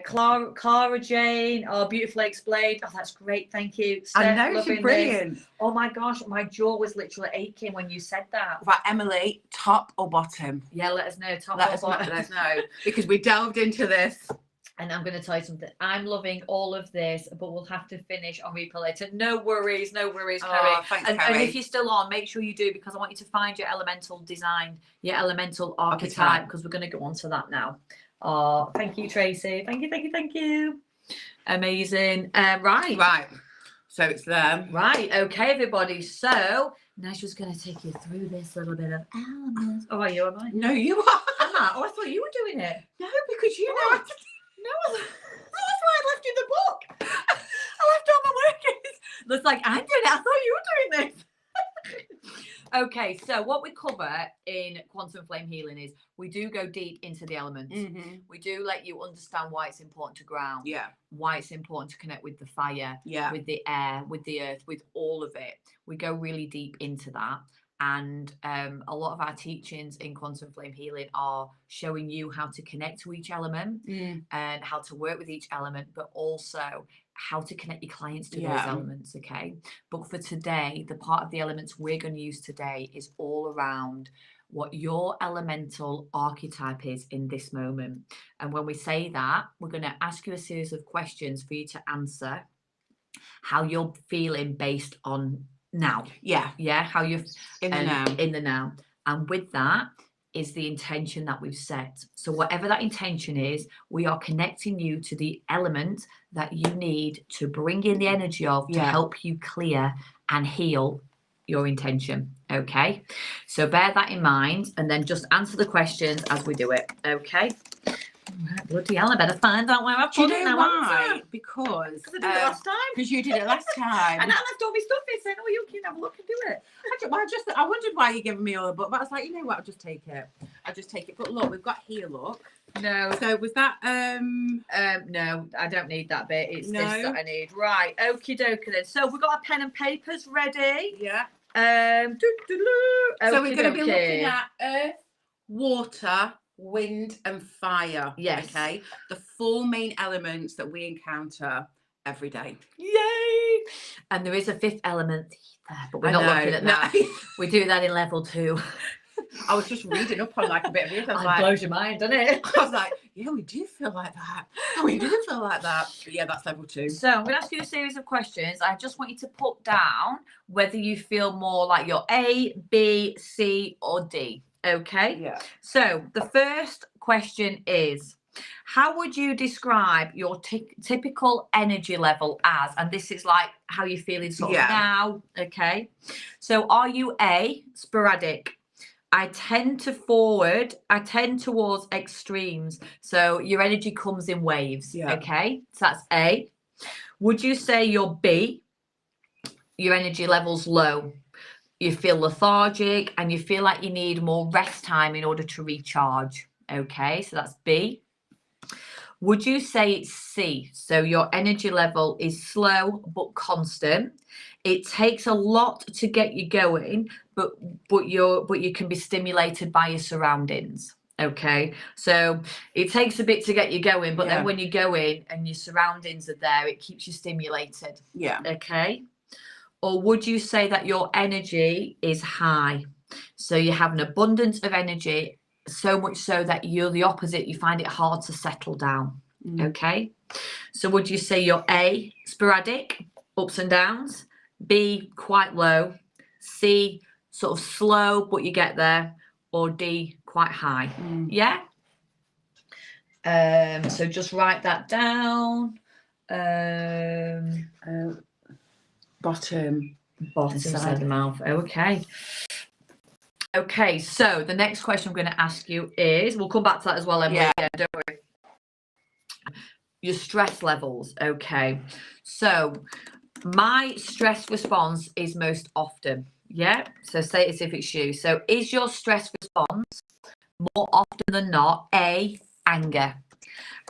Clara Jane, beautifully explained. Oh, that's great. Thank you. Steph, I know, she's brilliant. This. Oh my gosh, my jaw was literally aching when you said that. Right, Emily, top or bottom? Yeah, let us know. Top let or us bottom. Know, let us know, because we delved into this. And I'm going to tell you something. I'm loving all of this, but we'll have to finish on replay later. No worries, Kerry. Thanks, And if you're still on, make sure you do, because I want you to find your elemental design, your elemental archetype, because we're going to go on to that now. Oh, thank you, Tracy. Thank you. Amazing. Right. So it's them. Right. Okay, everybody. So now she's going to take you through this little bit of elements. Oh, are you? Am I? No, you are. Am I? Oh, I thought you were doing it. No, because you know. No, that's why I left you the book. I left all my workings. Looks like I'm doing it. I thought you were doing this. Okay, so what we cover in quantum flame healing is we do go deep into the elements. Mm-hmm. We do let you understand why it's important to ground. Yeah. Why it's important to connect with the fire. Yeah. With the air, with the earth, with all of it. We go really deep into that. And a lot of our teachings in quantum flame healing are showing you how to connect to each element and how to work with each element, but also how to connect your clients to those elements. Okay. But for today, the part of the elements we're going to use today is all around what your elemental archetype is in this moment. And when we say that, we're going to ask you a series of questions for you to answer how you're feeling based on now. How you're in the now. And with that is the intention that we've set. So whatever that intention is, we are connecting you to the element that you need to bring in the energy of to help you clear and heal your intention. Okay, so bear that in mind and then just answer the questions as we do it. Okay. Right, bloody hell, I better find out where I put it now. Why? Because I did it last time. Because you did it last time. And I left all my stuff in saying, oh, you can have a look and do it. I wondered why you're giving me all the book, but I was like, you know what, I'll just take it. But look, we've got here, look. No. So was that no, I don't need that bit. It's this that I need. Right, okie dokie then. So we've got our pen and papers ready. Yeah. So we're going to be looking at earth, water, wind and fire. Yes. Okay. The 4 main elements that we encounter every day. Yay! And there is a 5th element, but we're not looking at that. We do that in level 2. I was just reading up on like a bit of it. I was like, blows your mind, doesn't it? I was like, yeah, we do feel like that. We do feel like that. But yeah, that's level 2. So I'm going to ask you a series of questions. I just want you to put down whether you feel more like you're A, B, C, or D. Okay. Yeah. So the first question is, how would you describe your typical energy level as? And this is like how you're feeling sort of now. Okay. So are you A, sporadic? I tend towards extremes. So your energy comes in waves. Yeah. Okay. So that's A. Would you say you're B? Your energy level's low. You feel lethargic and you feel like you need more rest time in order to recharge. Okay, so that's B. Would you say it's C? So your energy level is slow but constant. It takes a lot to get you going, but you can be stimulated by your surroundings. Okay, so it takes a bit to get you going, but then when you go in and your surroundings are there, it keeps you stimulated. Yeah. Okay. Or would you say that your energy is high? So you have an abundance of energy, so much so that you're the opposite. You find it hard to settle down. Okay. So would you say you're A, sporadic, ups and downs, B, quite low, C, sort of slow, but you get there, or D, quite high? Yeah. So just write that down. Bottom side of the mouth. Okay, so the next question I'm going to ask you is, we'll come back to that as well, Emily. Yeah, don't worry. Your stress levels. Okay, so my stress response is most often. Yeah, so say it as if it's you. So is your stress response more often than not A, anger?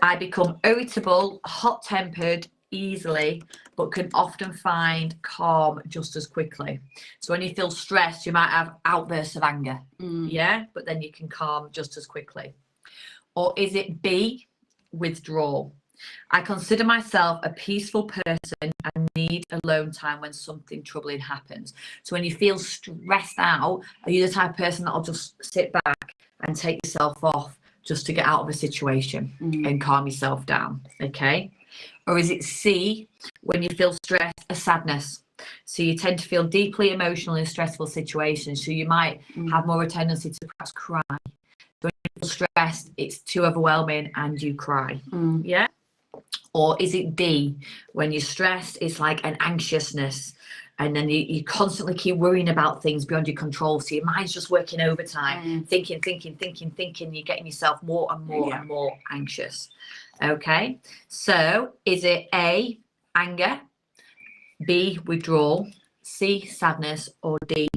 I become irritable, hot-tempered, easily, but can often find calm just as quickly. So when you feel stressed, you might have outbursts of anger, yeah, but then you can calm just as quickly. Or is it B, withdrawal? I consider myself a peaceful person and need alone time when something troubling happens. So when you feel stressed out, are you the type of person that'll just sit back and take yourself off just to get out of a situation and calm yourself down? Okay. Or is it C, when you feel stress, a sadness? So you tend to feel deeply emotional in stressful situations. So you might have more of a tendency to perhaps cry. When you feel stressed, it's too overwhelming and you cry. Yeah. Or is it D, when you're stressed, it's like an anxiousness, and then you constantly keep worrying about things beyond your control. So your mind's just working overtime, thinking, you're getting yourself more and more and more anxious. Okay, so is it A, anger, B, withdrawal, C, sadness, or D,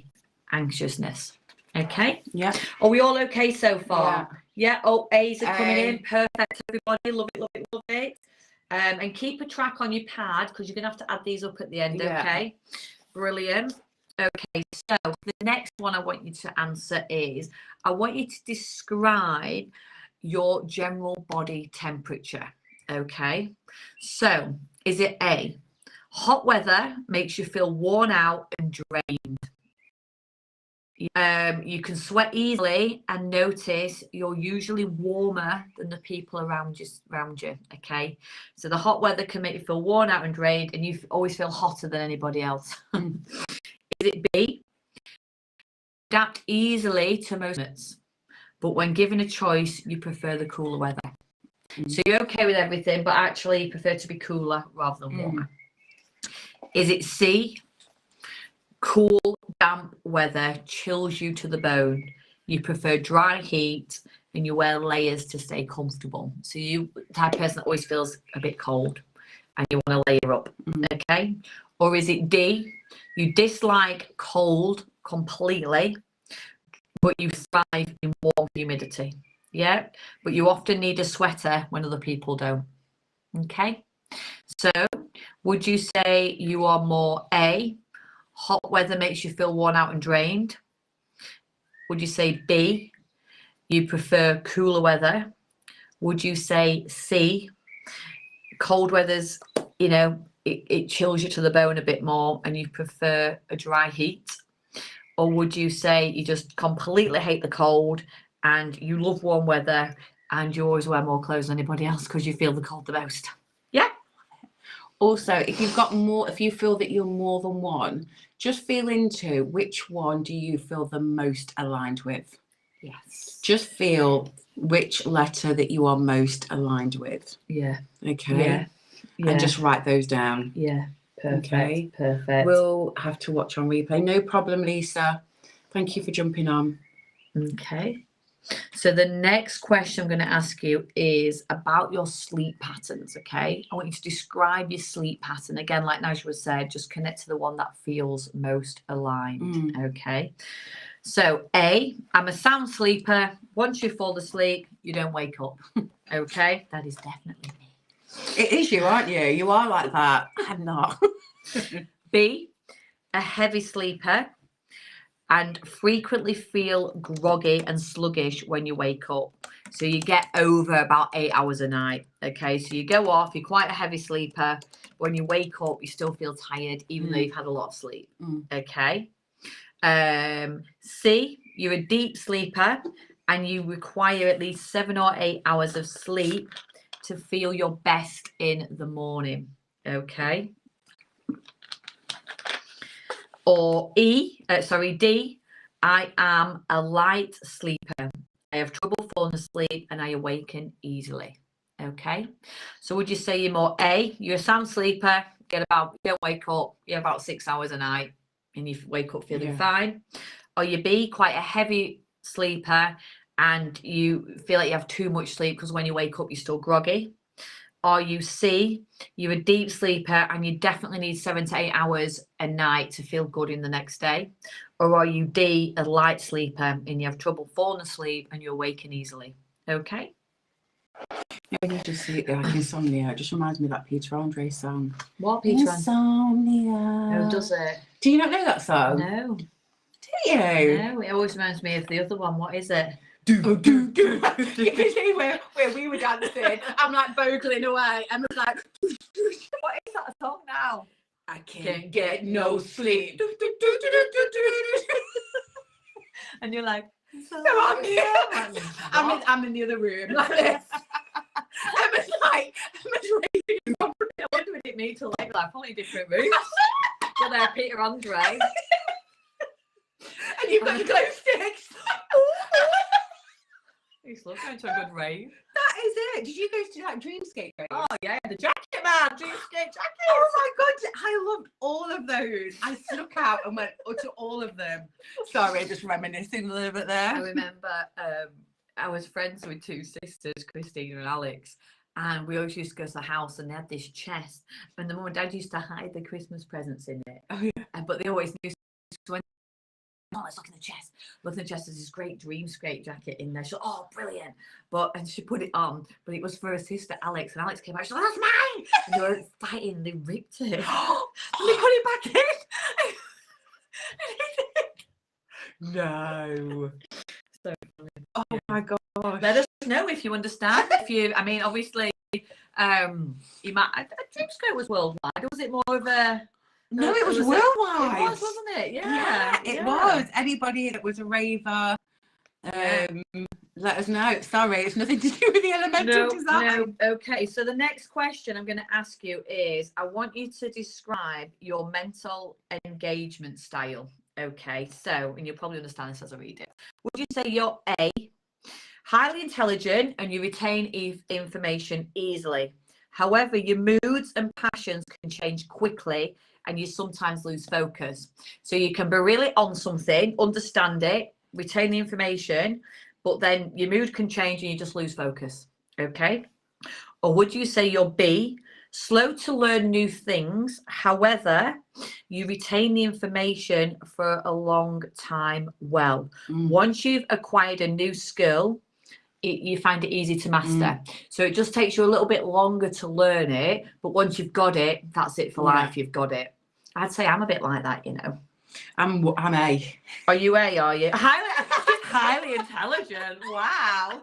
anxiousness? Okay. Yeah. Are we all okay so far? Yeah. Oh, A's are coming in. Perfect, everybody. Love it, love it, love it. And keep a track on your pad because you're going to have to add these up at the end, okay? Brilliant. Okay, so the next one I want you to answer is, I want you to describe your general body temperature, okay? So, is it A, hot weather makes you feel worn out and drained? You can sweat easily and notice you're usually warmer than the people around you, okay? So the hot weather can make you feel worn out and drained, and you always feel hotter than anybody else. Is it B, adapt easily to most climates, but when given a choice, you prefer the cooler weather? So you're okay with everything, but actually you prefer to be cooler rather than warmer. Is it C, cool, damp weather chills you to the bone? You prefer dry heat and you wear layers to stay comfortable. So you the type of person that always feels a bit cold and you want to layer up, okay? Or is it D, you dislike cold completely, but you thrive in warm humidity? Yeah, but you often need a sweater when other people don't. Okay, so would you say you are more A, hot weather makes you feel worn out and drained? Would you say B, you prefer cooler weather? Would you say C, cold weather's, it chills you to the bone a bit more and you prefer a dry heat? Or would you say you just completely hate the cold and you love warm weather and you always wear more clothes than anybody else because you feel the cold the most? Yeah. Also, if you feel that you're more than one, just feel into which one do you feel the most aligned with. Yes. Just feel which letter that you are most aligned with. Yeah. Okay. Yeah. And just write those down. Yeah. Perfect. Okay. Perfect. We'll have to watch on replay. No problem, Lisa. Thank you for jumping on. Okay. So the next question I'm going to ask you is about your sleep patterns, okay? I want you to describe your sleep pattern. Again, like Najwa said, just connect to the one that feels most aligned, okay? So A, I'm a sound sleeper. Once you fall asleep, you don't wake up, okay? That is definitely me. It is you, aren't you? You are like that. I'm not. B, a heavy sleeper and frequently feel groggy and sluggish when you wake up. So you get over about 8 hours a night, okay? So you go off, you're quite a heavy sleeper. When you wake up, you still feel tired, even though you've had a lot of sleep, okay? C, you're a deep sleeper and you require at least 7 or 8 hours of sleep to feel your best in the morning, okay? Or D, I am a light sleeper. I have trouble falling asleep and I awaken easily. Okay. So would you say you're more A, you're a sound sleeper, you don't wake up, you have about 6 hours a night and you wake up feeling fine? Or you B, quite a heavy sleeper and you feel like you have too much sleep because when you wake up, you're still groggy? Or you C, you're a deep sleeper and you definitely need 7 to 8 hours a night to feel good in the next day? Or are you D, a light sleeper and you have trouble falling asleep and you awaken easily? Okay. When you just see it like insomnia, it just reminds me of that Peter Andre song. What, Peter? Insomnia. No, does it? Do you not know that song? No. Do you? No, it always reminds me of the other one. What is it? Do, do, do. You can see where we were dancing. I'm like bogling away. And it's like, What is that song now? I can't get no sleep. Do, do, do, do, do, do, do. And you're like, I'm in the other room like this. Emma's raising. I wonder what it means to like probably different rooms. So there, Peter Andre. And you've got your glow sticks. I used to love going to a good rave. That is it. Did you go to like Dreamscape raves? Oh yeah, the jacket man, Dreamscape jacket. Oh my god, I loved all of those. I snuck out and went to all of them. Sorry, just reminiscing a little bit I there. remember I was friends with two sisters, Christina and Alex, and we always used to go to the house and they had this chest, and the mum and dad used to hide the Christmas presents in it. Oh yeah. But they always knew. So when, oh, let's look in the chest. Look in the chest. There's this great Dreamscape jacket in there. She's like, oh, brilliant. And she put it on, but it was for her sister Alex, and Alex came out. She's like, that's mine. And they were fighting. They ripped it. And they put it back in. No. So, oh my god. Let us know if you understand. I mean, obviously, you might. Dreamscape was worldwide. Or was it more of a? No, it was worldwide. It was, wasn't it? Yeah, it was. Anybody that was a raver, let us know. Sorry, it's nothing to do with the elemental design. No. Okay, so the next question I'm going to ask you is, I want you to describe your mental engagement style. Okay, so, and you'll probably understand this as I read it. Would you say you're A, highly intelligent and you retain information easily? However, your moods and passions can change quickly and you sometimes lose focus. So you can be really on something, understand it, retain the information, but then your mood can change and you just lose focus. Okay? Or would you say you're B, slow to learn new things, however, you retain the information for a long time well. Once you've acquired a new skill, you find it easy to master. So it just takes you a little bit longer to learn it, but once you've got it, that's it for life. You've got it. I'd say I'm a bit like that, you know. I'm A. Are you A? Are you highly intelligent? Wow.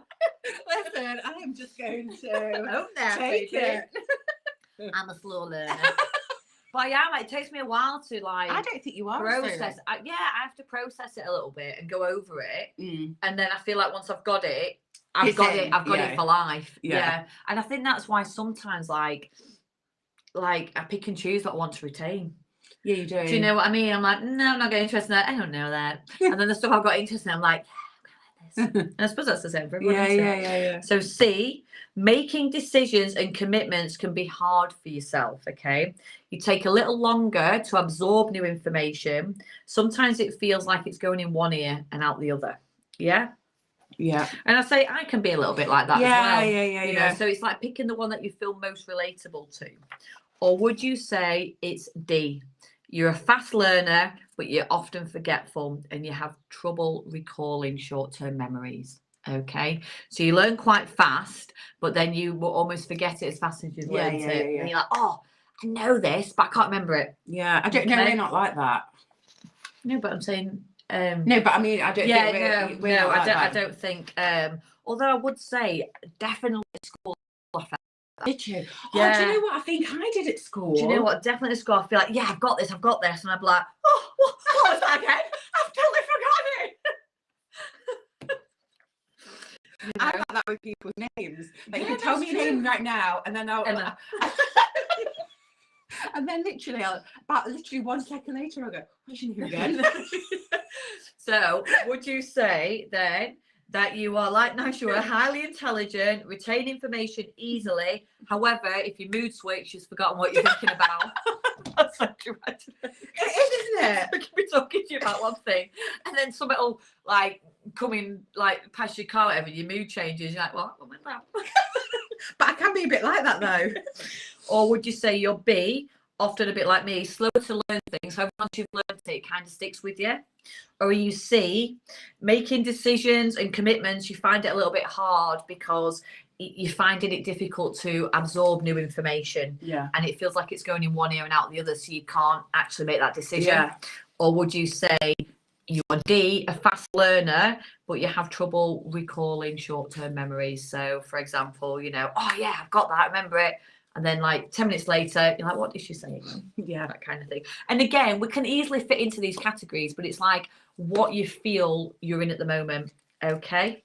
Listen, I am just going to take it. I'm a slow learner. But yeah, it takes me a while to like. I don't think you are. Process. I have to process it a little bit and go over it, and then I feel like once I've got it, I've got it for life. Yeah, and I think that's why sometimes like I pick and choose what I want to retain. Yeah, you do. Do you know what I mean? I'm like, no, I'm not getting interested in that. I don't know that. And then the stuff I've got interested in, I'm like, yeah, I'm going to like this. And I suppose that's the same for everyone. Yeah. So C, making decisions and commitments can be hard for yourself, okay? You take a little longer to absorb new information. Sometimes it feels like it's going in one ear and out the other. Yeah? Yeah. And I say I can be a little bit like that as well. Yeah. You know, so it's like picking the one that you feel most relatable to. Or would you say it's D? You're a fast learner, but you're often forgetful and you have trouble recalling short-term memories. Okay, so you learn quite fast, but then you will almost forget it as fast as you've learned it. And you're like, oh, I know this, but I can't remember it. Yeah, I don't know. We're not like that. No, but I'm saying. No, but I mean, I don't. think we're not like that. I don't think. Although I would say definitely school. Did you? Yeah. Oh, do you know what I think I did at school? Do you know what? Definitely at school. I feel like, yeah, I've got this, and I'd be like, oh, what was that again? I've totally forgotten it. I like that with people's names. Like, you can tell me your name right now, and then I'll. And then literally, about 1 second later, I'll go, what's your name again? So, would you say then that you are like Nashua, highly intelligent, retain information easily? However, if you mood switch, you've forgotten what you're thinking about. That's like right. It is, isn't it? We can be talking to you about one thing, and then something will like come in, like past your car, whatever. Your mood changes. You're like, what went that? But I can be a bit like that though. Or would you say you're B, often a bit like me, slow to learn things, so once you've learned it, it kind of sticks with you? Or are you C, making decisions and commitments, you find it a little bit hard because you're finding it difficult to absorb new information, and it feels like it's going in one ear and out the other, so you can't actually make that decision? Or would you say you're D, a fast learner, but you have trouble recalling short-term memories? So for example, you know, oh yeah, I've got that, I remember it, and then like 10 minutes later you're like, what did she say again? That kind of thing. And again, we can easily fit into these categories, but it's like what you feel you're in at the moment. Okay.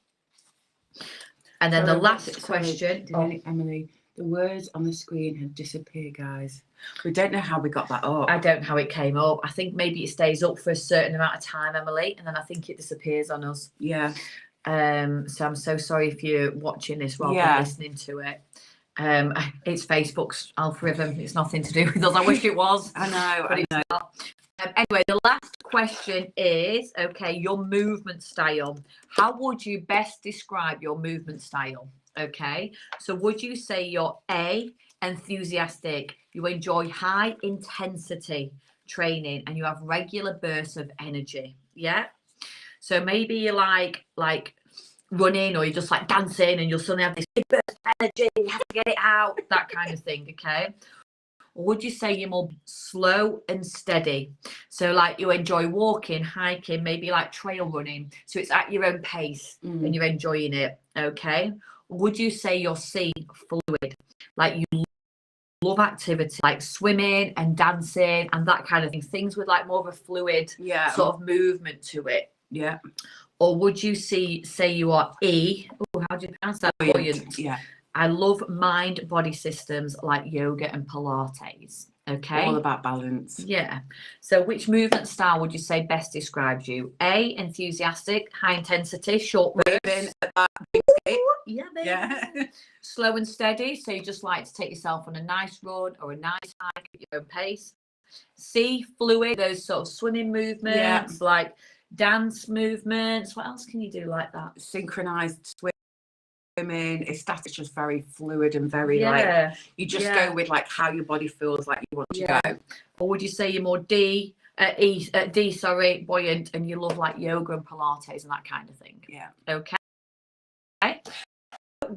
And then the last question. Emily, the words on the screen have disappeared, guys. We don't know how we got that up. I don't know how it came up. I think maybe it stays up for a certain amount of time, Emily, and then I think it disappears on us. Yeah. So I'm so sorry if you're watching this rather than listening to it. It's Facebook's algorithm. It's nothing to do with us. I wish it was. I know. But it's not. Anyway, the last question is, okay, your movement style. How would you best describe your movement style? Okay, so would you say you're A, enthusiastic, you enjoy high intensity training and you have regular bursts of energy? Yeah. So maybe you like running, or you just like dancing and you'll suddenly have this big burst of energy, you have to get it out, that kind of thing. Okay. Or would you say you're more slow and steady? So like you enjoy walking, hiking, maybe like trail running. So it's at your own pace and you're enjoying it. Okay. Or would you say you're C, fluid? Like you love activity like swimming and dancing and that kind of thing. Things with like more of a fluid sort of movement to it. Yeah. Or would you say you are E? Oh, how do you pronounce that? Buoyant. Yeah. I love mind body systems like yoga and Pilates. Okay. All about balance. Yeah. So which movement style would you say best describes you? A, enthusiastic, high intensity, short bursts. Yeah, baby. Yeah. Slow and steady. So you just like to take yourself on a nice run or a nice hike at your own pace. C, fluid, those sort of swimming movements, like dance movements. What else can you do like that? Synchronized swimming. It's just very fluid and very like you just go with like how your body feels like you want to go. Or would you say you're more D, buoyant, and you love like yoga and Pilates and that kind of thing? Yeah. Okay.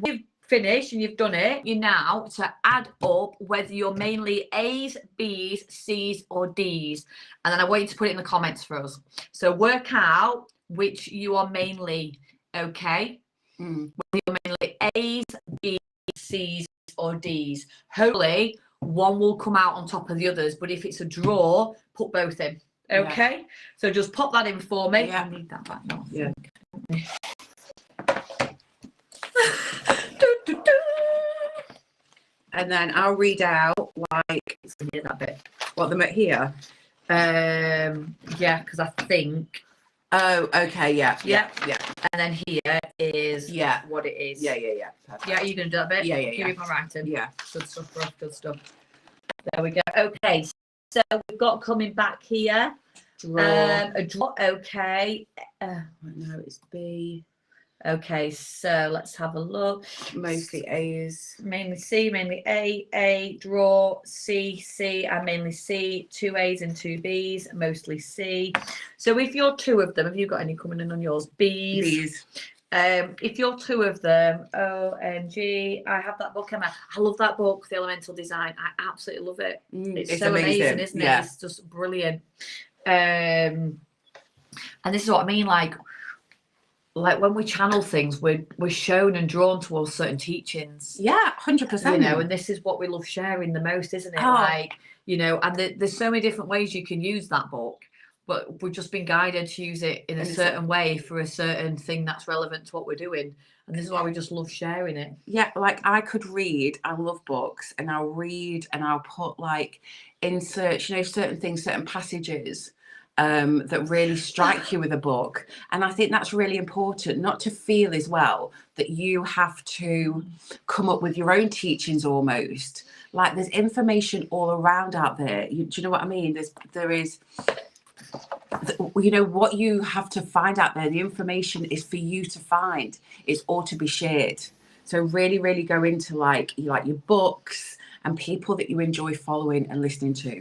You've finished and you've done it. You now to add up whether you're mainly A's, B's, C's, or D's, and then I want you to put it in the comments for us. So work out which you are mainly. Okay. Whether you're mainly A's, B's, C's, or D's. Hopefully, one will come out on top of the others, but if it's a draw, put both in. Okay? So just pop that in for me. I need that back now. Yeah. And then I'll read out like hear that bit. What them at here? Yeah, because I think. Oh, okay, yeah. And then here is what it is. Yeah. Perfect. Yeah, are you gonna do that bit? Yeah. Can you read my writing? Yeah. Good stuff, bro. Good stuff. There we go. Okay, so we've got coming back here. Draw. A draw. Okay. No, it's B. Okay, so let's have a look. Mostly A's. Mainly C, mainly A, draw, C, and mainly C, 2 A's and 2 B's, mostly C. So if you're 2 of them, have you got any coming in on yours? B's. If you're 2 of them, OMG, I have that book, Emma. I love that book, The Elemental Design. I absolutely love it. It's so amazing, isn't it? It's just brilliant. And this is what I mean, like when we channel things, we're shown and drawn towards certain teachings. Yeah, 100%. You know, and this is what we love sharing the most, isn't it? Like, you know, and there's so many different ways you can use that book, but we've just been guided to use it in a certain way for a certain thing that's relevant to what we're doing. And this is why we just love sharing it. Yeah, like I could read, I love books, and I'll read and I'll put like insert, you know, certain things, certain passages that really strike you with a book. And I think that's really important, not to feel as well that you have to come up with your own teachings almost. Like there's information all around out there. Do you know what I mean? There is, you know, what you have to find out there. The information is for you to find. It's all to be shared. So really, really go into like your books and people that you enjoy following and listening to.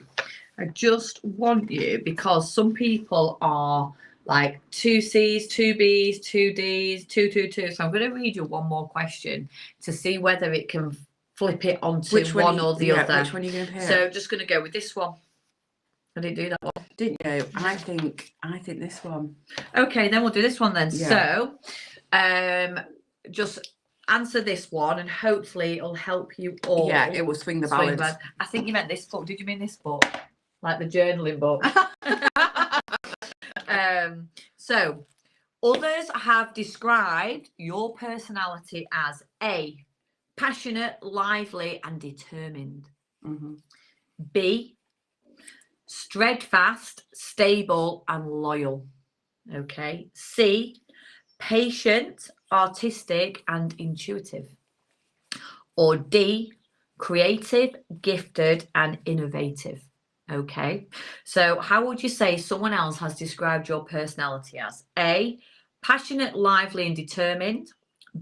I just want you, because some people are like 2 C's, 2 B's, 2 D's, 2, 2, 2. So I'm going to read you one more question to see whether it can flip it onto one or the other. Which one are you going to pick? So I'm just going to go with this one. I didn't do that one. Didn't you? I think this one. Okay, then we'll do this one then. Yeah. So just answer this one and hopefully it'll help you all. Yeah, it will swing the balance. I think you meant this book. Did you mean this book? Like the journaling book? So others have described your personality as A, passionate, lively and determined. Mm-hmm. B, steadfast, stable and loyal. Okay. C, patient, artistic and intuitive. Or D, creative, gifted and innovative. Okay, so how would you say someone else has described your personality as? A, passionate, lively and determined.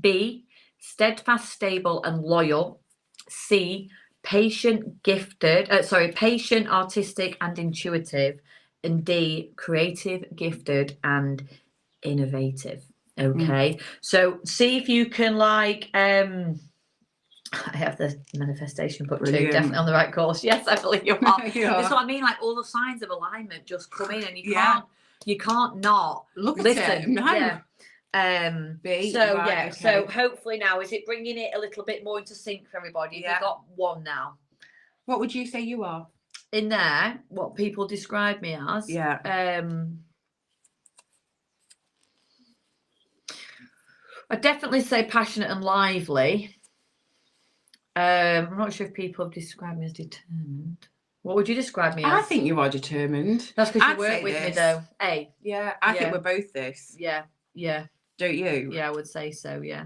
B, steadfast, stable and loyal. C, patient, artistic and intuitive. And D, creative, gifted and innovative. Okay, so see if you can I have the manifestation book too, definitely on the right course. Yes, I believe you are. That's what I mean, like all the signs of alignment just come in and you can't not listen. At it. No. Yeah. Okay. So hopefully now, is it bringing it a little bit more into sync for everybody? You've got one now. What would you say you are? In there, what people describe me as? Yeah. I definitely say passionate and lively. I'm not sure if people have described me as determined. What would you describe me as? I think you are determined. That's because you work with me though. A. Yeah, I think we're both this. Yeah. Don't you? Yeah, I would say so, yeah.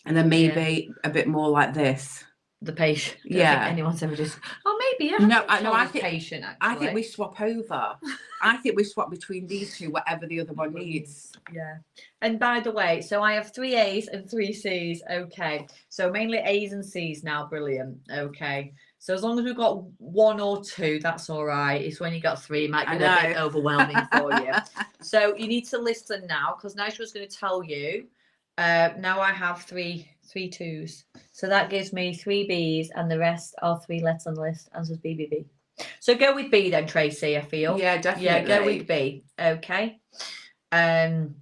And then maybe a bit more like this. The patient. Yeah. I don't think anyone's ever just. Oh, maybe. I think patient. Actually. I think we swap over. I think we swap between these two, whatever the other one needs. Yeah. And by the way, so I have 3 A's and 3 C's. Okay. So mainly A's and C's now. Brilliant. Okay. So as long as we've got 1 or 2, that's all right. It's when you got 3, it might get a bit overwhelming for you. So you need to listen now because Nigel was going to tell you. Now I have three 2s. So that gives me 3 B's and the rest are 3 letters on the list. Answers B, B, B. So go with B then, Tracy, I feel. Yeah, definitely. Yeah, go with B. Okay. And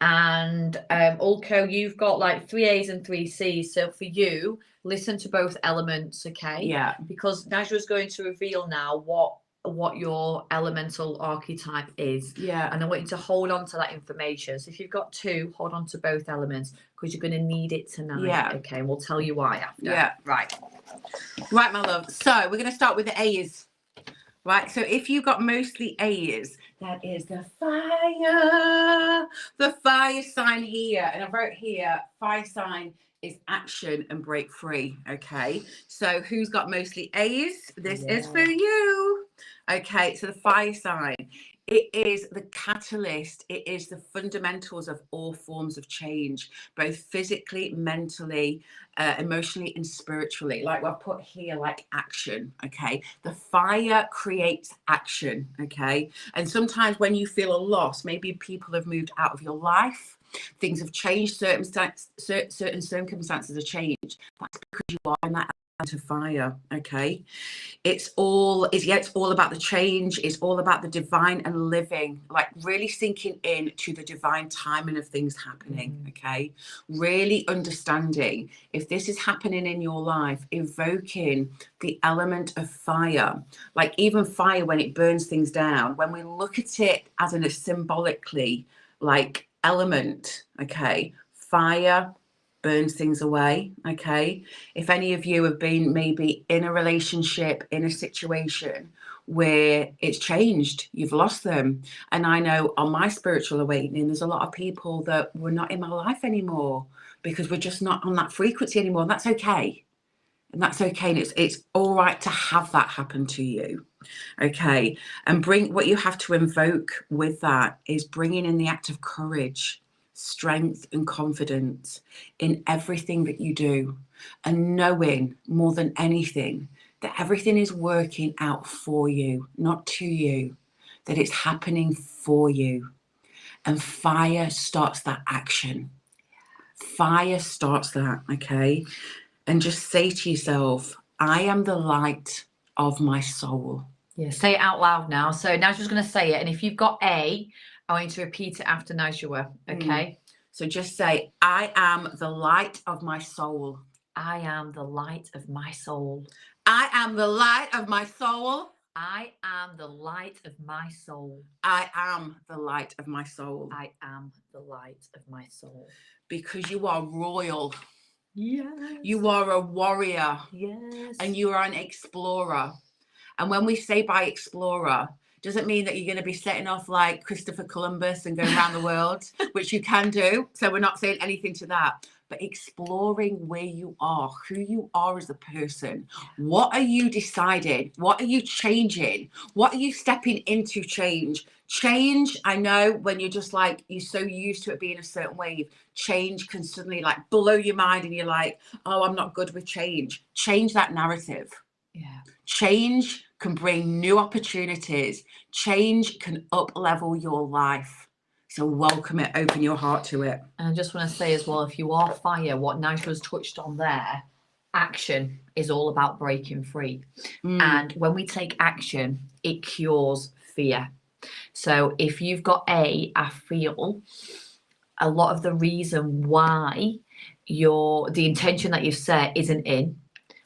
Ulco, you've got like 3 A's and 3 C's. So for you, listen to both elements, okay? Yeah. Because Nigel is going to reveal now what your elemental archetype is. Yeah. And I want you to hold on to that information. So if you've got 2, hold on to both elements because you're going to need it tonight. Yeah. Okay. And we'll tell you why after. Yeah. Right, my love. So we're going to start with the A's. Right. So if you got mostly A's, that is the fire sign here. And I wrote here, fire sign is action and break free. Okay. So who's got mostly A's? This is for you. Okay. So the fire sign, it is the catalyst. It is the fundamentals of all forms of change, both physically, mentally, emotionally, and spiritually. Like I put here, like action. Okay. The fire creates action. Okay. And sometimes when you feel a loss, maybe people have moved out of your life. Things have changed, certain circumstances have changed. That's because you are in that element of fire. Okay. It's all about the change. It's all about the divine and living, like really sinking in to the divine timing of things happening. Okay. Really understanding if this is happening in your life, evoking the element of fire, like even fire when it burns things down, when we look at it as a symbolically like element, okay, fire burns things away. Okay, if any of you have been maybe in a relationship, in a situation where it's changed, you've lost them, and I know on my spiritual awakening there's a lot of people that were not in my life anymore because we're just not on that frequency anymore, and that's okay. And that's okay, and it's all right to have that happen to you. Okay, and bring what you have to invoke with that is bringing in the act of courage, strength and confidence in everything that you do, and knowing more than anything that everything is working out for you, not to you. that it's happening for you. And fire starts that action. Fire starts that, okay? And just say to yourself, I am the light of my soul. Yeah, say it out loud now. So Najua's going to say it. And if you've got A, I want you to repeat it after Najua, okay? So just say, I am the light of my soul. I am the light of my soul. I am the light of my soul. I am the light of my soul. I am the light of my soul. I am the light of my soul. Because you are royal. Yes. You are a warrior. Yes. And you are an explorer. And when we say by explorer, doesn't mean that you're going to be setting off like Christopher Columbus and going around the world, which you can do. So we're not saying anything to that. But exploring where you are, who you are as a person. What are you deciding? What are you changing? What are you stepping into change? Change, I know when you're just like, you're so used to it being a certain way, change can suddenly like blow your mind and you're like, oh, I'm not good with change. Change that narrative. Yeah. Change can bring new opportunities. Change can up-level your life. So welcome it, open your heart to it. And I just want to say as well, if you are fire, what Najua's touched on there, action is all about breaking free. And when we take action, it cures fear. So if you've got A, I feel a lot of the reason why the intention that you've set isn't in,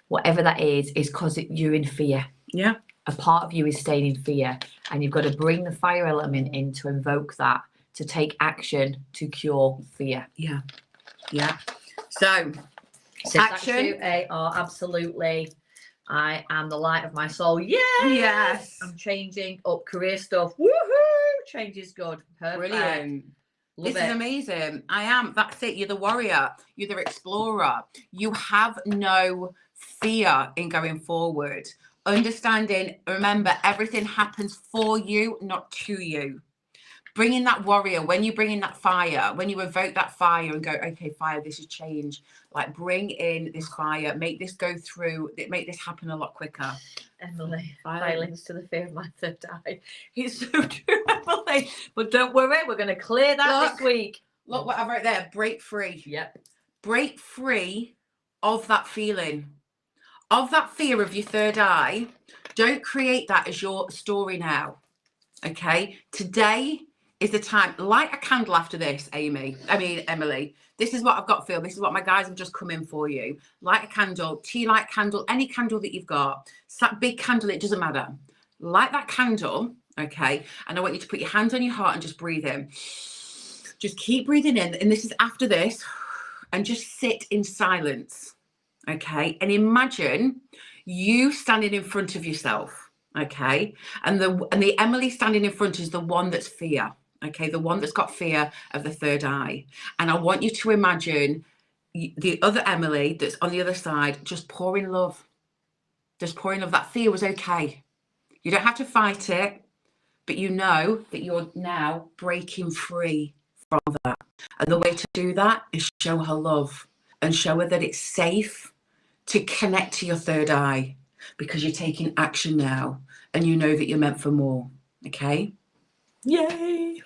whatever that is because you're in fear. Yeah. A part of you is staying in fear, and you've got to bring the fire element in to invoke that, to take action to cure fear. Yeah. Yeah. So action. A-R, absolutely. I am the light of my soul. Yes. I'm changing up career stuff. Woohoo! Change is good. Perfect. Brilliant. This is amazing. I am. That's it. You're the warrior. You're the explorer. You have no fear in going forward. Understanding, remember, everything happens for you, not to you. Bringing that warrior, when you bring in that fire, when you evoke that fire and go, okay, fire, this is change. Like bring in this fire, make this go through, make this happen a lot quicker. Emily, violence to the fear of my third eye. It's so true, Emily. But don't worry, we're going to clear that this week. Look what I wrote there. Break free. Yep. Break free of that feeling, of that fear of your third eye. Don't create that as your story now. Okay. Today is the time. Light a candle after this, Emily. This is what I've got, Phil. This is what my guys have just come in for you. Light a candle, tea light candle, any candle that you've got. That big candle, it doesn't matter. Light that candle, okay? And I want you to put your hands on your heart and just breathe in. Just keep breathing in. And this is after this. And just sit in silence, okay? And imagine you standing in front of yourself, okay? And the Emily standing in front is the one that's fear. Okay, the one that's got fear of the third eye. And I want you to imagine the other Emily that's on the other side, just pouring love. Just pouring love. That fear was okay. You don't have to fight it, but you know that you're now breaking free from that. And the way to do that is show her love and show her that it's safe to connect to your third eye because you're taking action now and you know that you're meant for more. Okay? Yay.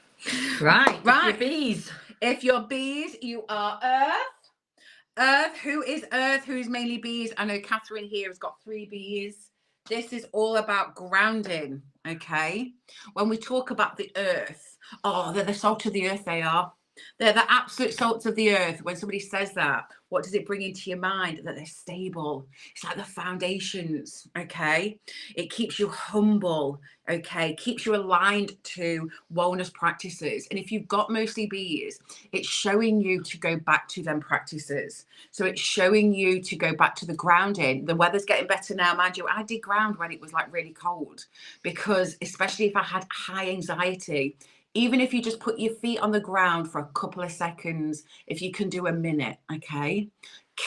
Right. Your bees. If you're bees, you are Earth. Earth, who is Earth? Who's mainly bees? I know Catherine here has got 3 bees. This is all about grounding, okay? When we talk about the Earth, they're the salt of the earth, they are. They're the absolute salts of the earth. When somebody says that, what does it bring into your mind? That they're stable. It's like the foundations, okay? It keeps you humble, okay? Keeps you aligned to wellness practices. And if you've got mostly bees, it's showing you to go back to them practices. So it's showing you to go back to the grounding. The weather's getting better now, mind you. I did ground when it was like really cold because especially if I had high anxiety, even if you just put your feet on the ground for a couple of seconds, if you can do a minute, okay?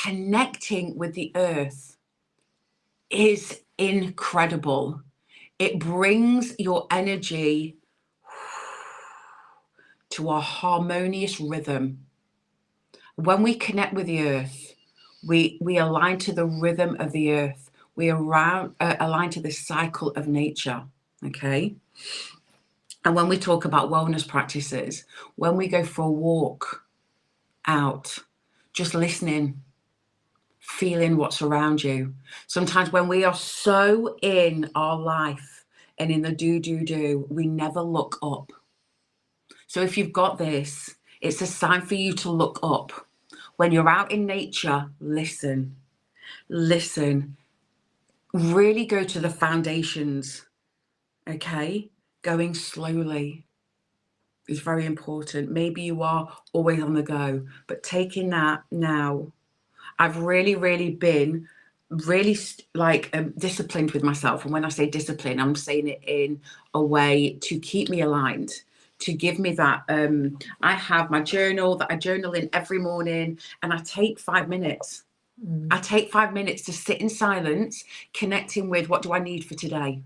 Connecting with the earth is incredible. It brings your energy to a harmonious rhythm. When we connect with the earth, we align to the rhythm of the earth. We align to the cycle of nature, okay? And when we talk about wellness practices, when we go for a walk out, just listening, feeling what's around you. Sometimes when we are so in our life and in the do, we never look up. So if you've got this, it's a sign for you to look up. When you're out in nature, listen, really go to the foundations, okay? Going slowly is very important. Maybe you are always on the go, but taking that now, I've really been disciplined with myself. And when I say discipline, I'm saying it in a way to keep me aligned, to give me that. I have my journal that I journal in every morning, and I take 5 minutes. I take 5 minutes to sit in silence, connecting with what do I need for today?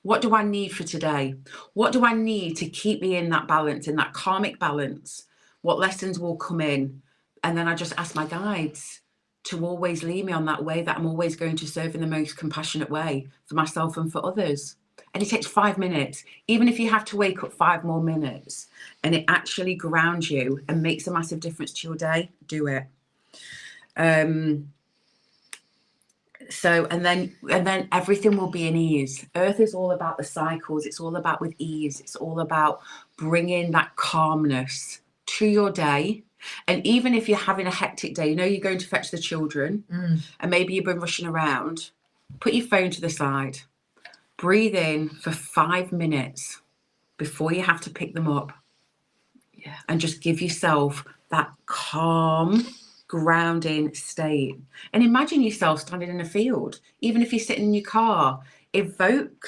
What do I need for today? What do I need to keep me in that balance, in that karmic balance? What lessons will come in? And then I just ask my guides to always lead me on that way that I'm always going to serve in the most compassionate way for myself and for others. And it takes 5 minutes. Even if you have to wake up 5 more minutes and it actually grounds you and makes a massive difference to your day, do it. So and then everything will be in ease. Earth is all about the cycles. It's all about with ease. It's all about bringing that calmness to your day. And even if you're having a hectic day, you know, you're going to fetch the children and maybe you've been rushing around, put your phone to the side, breathe in for 5 minutes before you have to pick them up. Yeah. And just give yourself that calm, grounding state. And imagine yourself standing in a field, even if you're sitting in your car, evoke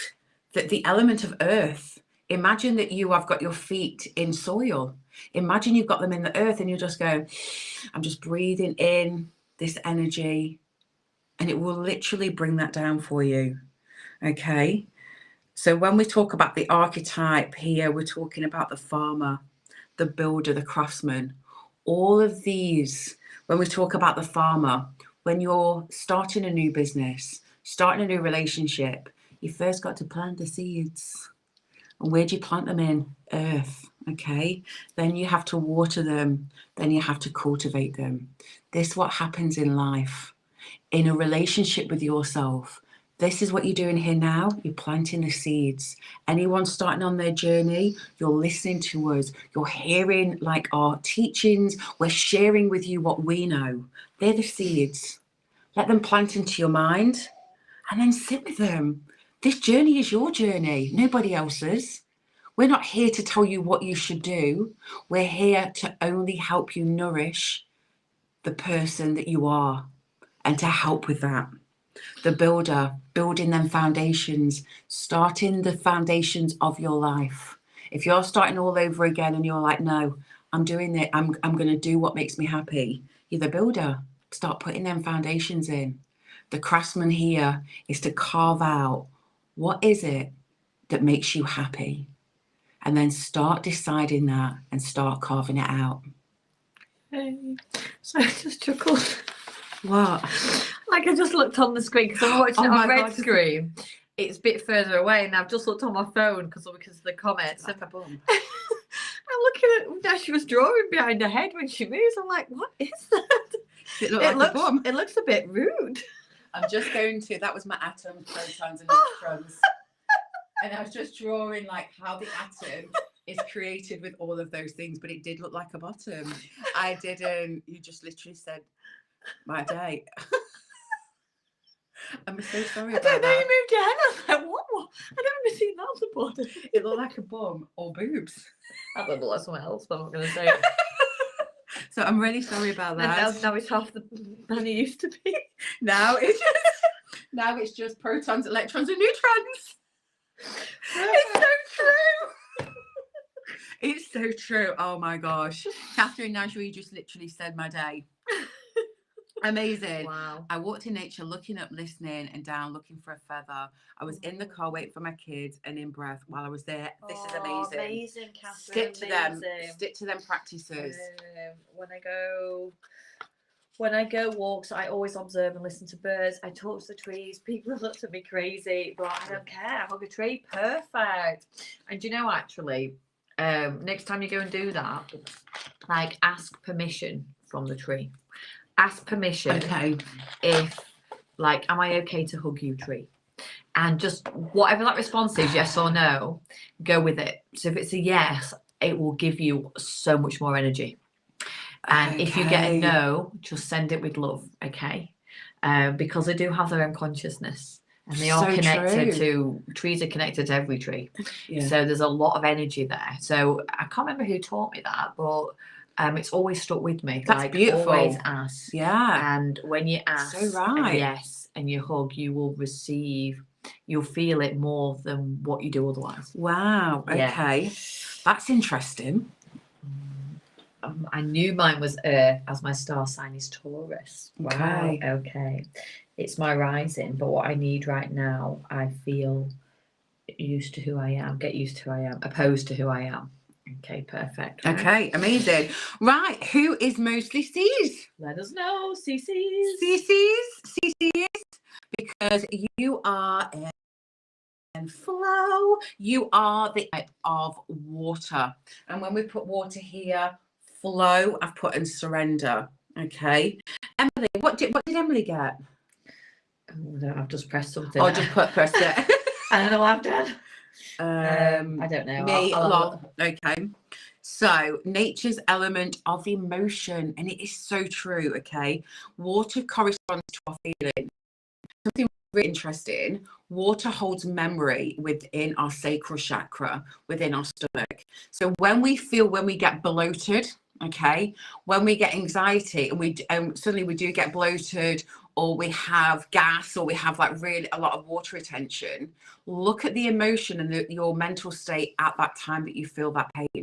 that the element of earth. Imagine that you have got your feet in soil. Imagine you've got them in the earth and you just go, I'm just breathing in this energy, and it will literally bring that down for you. Okay. So when we talk about the archetype here, we're talking about the farmer, the builder, the craftsman, all of these. When we talk about the farmer, when you're starting a new business, starting a new relationship, you first got to plant the seeds. And where do you plant them in? Earth, okay? Then you have to water them. Then you have to cultivate them. This is what happens in life. In a relationship with yourself, this is what you're doing here now. You're planting the seeds. Anyone starting on their journey, you're listening to us. You're hearing like our teachings. We're sharing with you what we know. They're the seeds. Let them plant into your mind and then sit with them. This journey is your journey, nobody else's. We're not here to tell you what you should do. We're here to only help you nourish the person that you are and to help with that. The builder, building them foundations, starting the foundations of your life. If you're starting all over again and you're like, no, I'm doing it, I'm going to do what makes me happy. You're the builder. Start putting them foundations in. The craftsman here is to carve out what is it that makes you happy, and then start deciding that and start carving it out. Hey. So I just chuckled. What? Like I just looked on the screen because I'm watching it on red screen. It's a bit further away, and I've just looked on my phone because of the comments. Like a bum. I'm looking at now. She was drawing behind her head when she moves. I'm like, what is that? It looks like a bum. It looks a bit rude. I'm just going to. That was my atoms, protons, and electrons. And I was just drawing like how the atom is created with all of those things, but it did look like a bottom. I didn't. You just literally said my day. I'm so sorry about that. I don't know, you moved your head. I was like, what? I don't remember seeing that on the bottom. It looked like a bum or boobs. I thought it looked like something else, but I'm not going to say it. So I'm really sorry about that. Now it's half the man it used to be. Now it's just protons, electrons, and neutrons. It's so true. It's so true. Oh my gosh. Catherine Najri just literally said my day. Amazing. Wow. I walked in nature, looking up, listening, and down, looking for a feather. I was in the car waiting for my kids and in breath while I was there. This is amazing. Amazing, Catherine. Stick to them. Stick to them practices. When I go When I go walks, I always observe and listen to birds. I talk to the trees. People look at me crazy, but I don't care. I hug a tree. Perfect. And you know, actually, next time you go and do that, like ask permission from the tree. Ask permission. Okay. If, like, am I okay to hug you, tree? And just whatever that response is, yes or no, go with it. So if it's a yes, it will give you so much more energy. And if you get a no, just send it with love, okay? Because they do have their own consciousness, and they are connected to, trees are connected to every tree. Yeah. So there's a lot of energy there. So I can't remember who taught me that, but it's always stuck with me. That's like, beautiful. Always ask. Yeah. And when you ask a yes and you hug, you will receive, you'll feel it more than what you do otherwise. Wow. Okay. Yeah. That's interesting. I knew mine was Earth, as my star sign is Taurus. Okay. Wow. Okay. It's my rising, but what I need right now, I feel used to who I am, get used to who I am, opposed to who I am. Okay, perfect. Right? Okay, amazing. Right, who is mostly C's? Let us know, CCs. CCs, because you are in flow. You are the type of water. And when we put water here, flow, I've put in surrender. Okay. Emily, what did Emily get? Oh, I've just pressed something. Oh, just pressed it. I don't know what I've done. I don't know. Me, okay. So nature's element of emotion, and it is so true. Okay, water corresponds to our feeling. Something really interesting. Water holds memory within our sacral chakra, within our stomach. So when we get bloated, okay, when we get anxiety, and we suddenly we do get bloated, or we have gas, or we have like really a lot of water retention, look at the emotion and your mental state at that time that you feel that pain.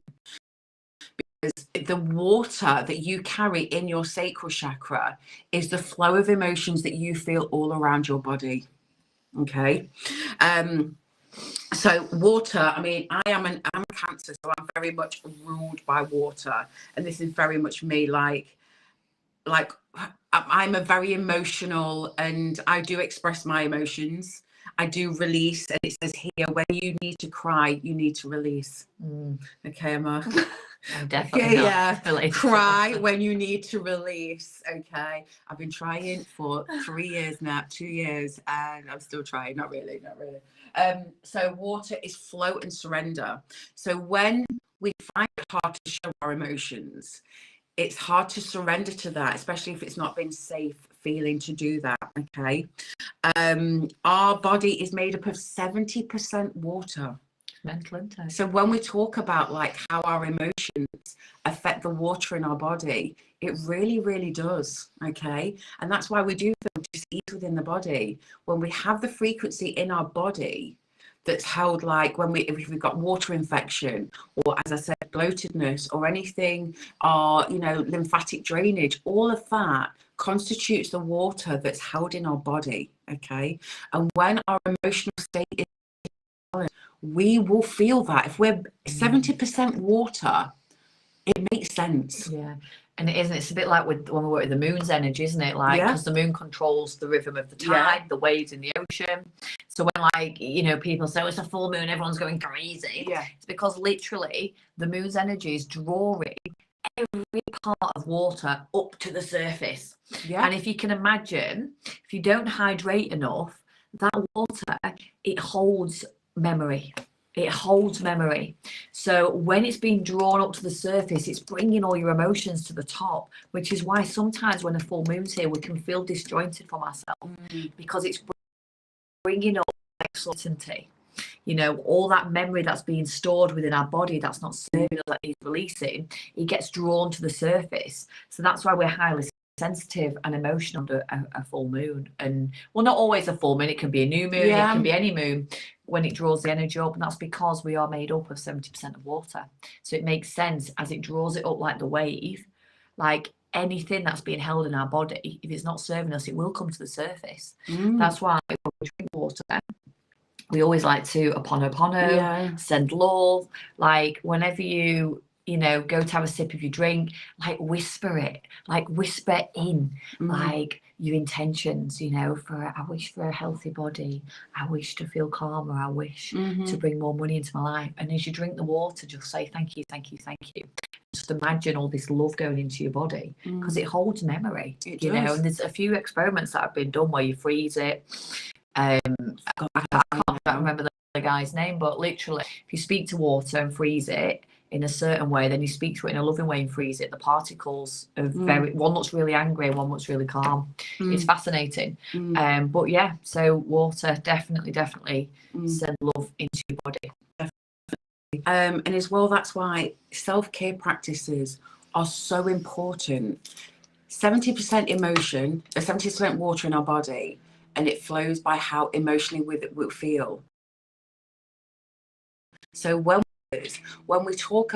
Because the water that you carry in your sacral chakra is the flow of emotions that you feel all around your body. Okay. So water, I mean, I'm a Cancer, so I'm very much ruled by water. And this is very much me, like I'm a very emotional, and I do express my emotions. I do release, and it says here, when you need to cry, you need to release. Okay, Emma. I'm definitely not cry when you need to release. Okay, I've been trying for 3 years now, 2 years, and I'm still trying. Not really. So water is flow and surrender. So when we find it hard to show our emotions, it's hard to surrender to that, especially if it's not been safe feeling to do that. Okay. Our body is made up of 70% water. Mental. So when we talk about like how our emotions affect the water in our body, it really, really does. Okay. And that's why we do feel disease within the body. When we have the frequency in our body that's held, like if we've got water infection, or as I said, bloatedness, or anything, or lymphatic drainage, all of that constitutes the water that's held in our body. Okay. And when our emotional state is, we will feel that. If we're 70% water, it makes sense. Yeah. And it's a bit like when we work with the moon's energy, isn't it? Like, because the moon controls the rhythm of the tide, the waves in the ocean. So when people say, oh, it's a full moon, everyone's going crazy. Yeah. It's because literally the moon's energy is drawing every part of water up to the surface. Yeah. And if you can imagine, if you don't hydrate enough, that water, it holds memory. It holds memory. So when it's being drawn up to the surface, it's bringing all your emotions to the top, which is why sometimes when a full moon's here, we can feel disjointed from ourselves because it's bringing up certainty. All that memory that's being stored within our body that's not serving us, that needs releasing, it gets drawn to the surface. So that's why we're highly sensitive and emotional under a full moon. And well, not always a full moon, it can be a new moon, it can be any moon, when it draws the energy up. And that's because we are made up of 70% of water. So it makes sense as it draws it up like the wave, like anything that's being held in our body, if it's not serving us, it will come to the surface. That's why when we drink water, we always like to Ho'oponopono, send love. Like whenever you you know, go to have a sip of your drink, like whisper it, like whisper in, like your intentions, you know, for, I wish for a healthy body, I wish to feel calmer, I wish to bring more money into my life. And as you drink the water, just say thank you, thank you, thank you. Just imagine all this love going into your body, because it holds memory, you know. And there's a few experiments that have been done where you freeze it. I can't remember the guy's name, but literally, if you speak to water and freeze it in a certain way, then you speak to it in a loving way and freeze it, the particles are one looks really angry and one looks really calm. It's fascinating. But yeah, so water definitely send love into your body. And as well, that's why self-care practices are so important. 70% emotion, 70% water in our body, and it flows by how emotionally we feel. So when we talk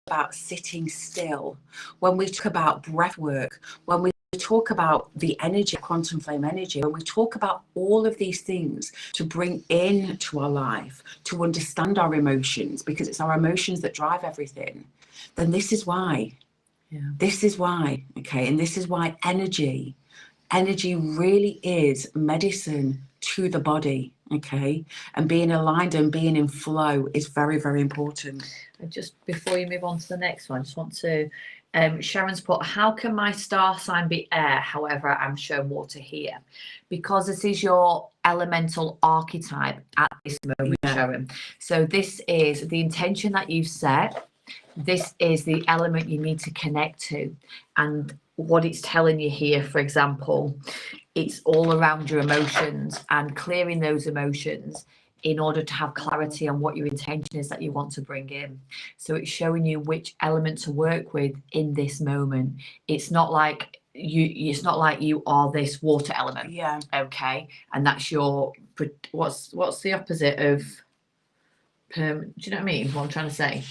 about sitting still, when we talk about breath work, when we talk about the energy, quantum flame energy, when we talk about all of these things to bring into our life, to understand our emotions, because it's our emotions that drive everything, then this is why. This is why, okay? And this is why energy really is medicine to the body, okay? And being aligned and being in flow is very, very important. And just before you move on to the next one, I just want to, Sharon's put, how can my star sign be air? However, I'm shown water here. Because this is your elemental archetype at this moment, Sharon. So this is the intention that you've set. This is the element you need to connect to. And what it's telling you here, for example, it's all around your emotions and clearing those emotions in order to have clarity on what your intention is that you want to bring in. So it's showing you which element to work with in this moment. It's not like you are this water element. Yeah. Okay. And that's your, what's the opposite of, do you know what I mean? What I'm trying to say.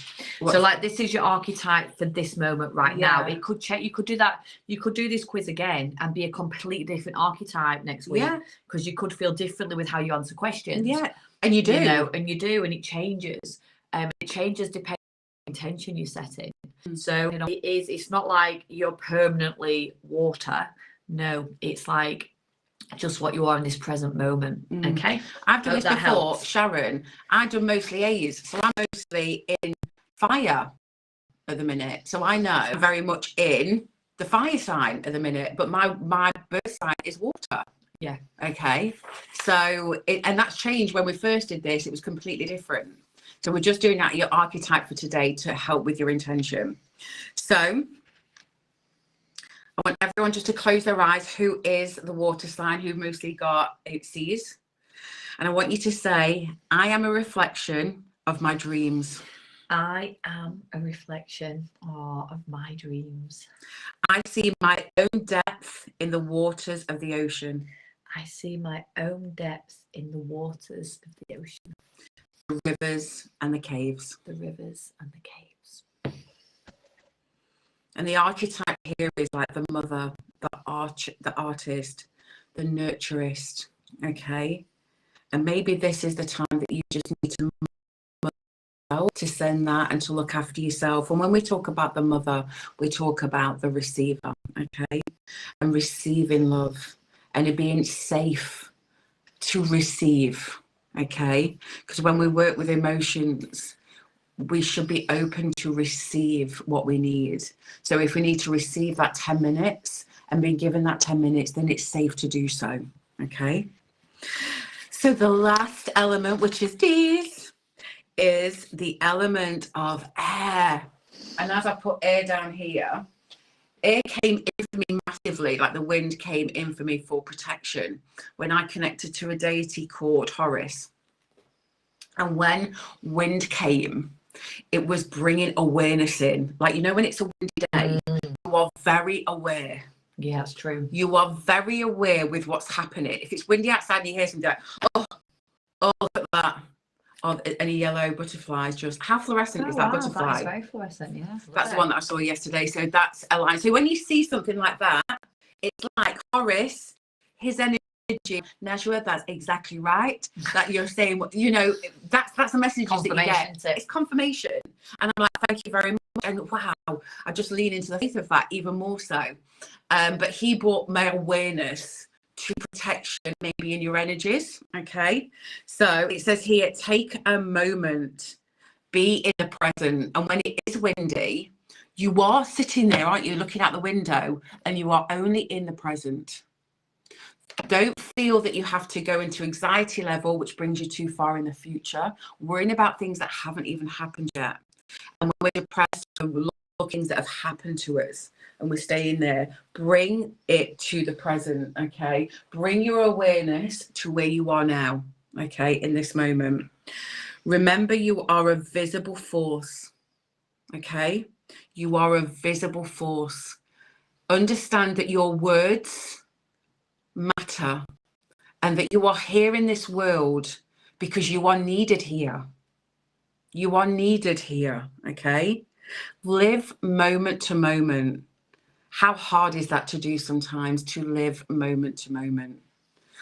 So like, this is your archetype for this moment right now. It could change. You could do that. You could do this quiz again and be a completely different archetype next week, because you could feel differently with how you answer questions. Yeah, and you do. You know, and you do, and it changes. It changes depending on the intention you're setting. So you know, it's not like you're permanently water. No, it's like just what you are in this present moment. Okay, I've done this before, Sharon. I've done mostly A's, so I'm mostly in fire at the minute. So I know I'm very much in the fire sign at the minute, but my birth sign is water. Yeah. Okay. So and that's changed. When we first did this, it was completely different. So we're just doing that your archetype for today to help with your intention. So I want everyone just to close their eyes. Who is the water sign? Who mostly got 8 C's? And I want you to say, I am a reflection of my dreams. I am a reflection of my dreams. I see my own depth in the waters of the ocean. I see my own depth in the waters of the ocean. The rivers and the caves. The rivers and the caves. And the archetype here is like the mother, the artist, the nurturist, okay? And maybe this is the time that you just need to send that and to look after yourself. And when we talk about the mother, we talk about the receiver, okay? And receiving love and it being safe to receive, okay? Because when we work with emotions, we should be open to receive what we need. So if we need to receive that 10 minutes and being given that 10 minutes, then it's safe to do so, okay? So the last element, which is these, is the element of air. And as I put air down here, air came in for me massively, like the wind came in for me for protection when I connected to a deity called Horus. And when wind came, it was bringing awareness in. Like, you know, when it's a windy day, you are very aware. Yeah, that's true. You are very aware with what's happening. If it's windy outside and you hear something like, oh, look at that. Oh, and a yellow butterflies, just how fluorescent is that butterfly? That is very fluorescent, yeah. That's the one that I saw yesterday. So that's aligned. So when you see something like that, it's like Horus, his energy Najwa, that's exactly right. That you're saying, you know, that's a message that you get. It's confirmation. And I'm like, thank you very much. And wow, I just lean into the faith of that even more so. But he brought my awareness to protection, maybe in your energies. Okay. So it says here, take a moment, be in the present. And when it is windy, you are sitting there, aren't you, looking out the window, and you are only in the present. Don't feel that you have to go into anxiety level, which brings you too far in the future, worrying about things that haven't even happened yet. And when we're depressed, we're looking at things that have happened to us and we're staying there. Bring it to the present, okay? Bring your awareness to where you are now, okay, in this moment. Remember, you are a visible force, okay? You are a visible force. Understand that your words matter and that you are here in this world because you are needed here. You are needed here, okay? Live moment to moment. How hard is that to do sometimes, to live moment to moment?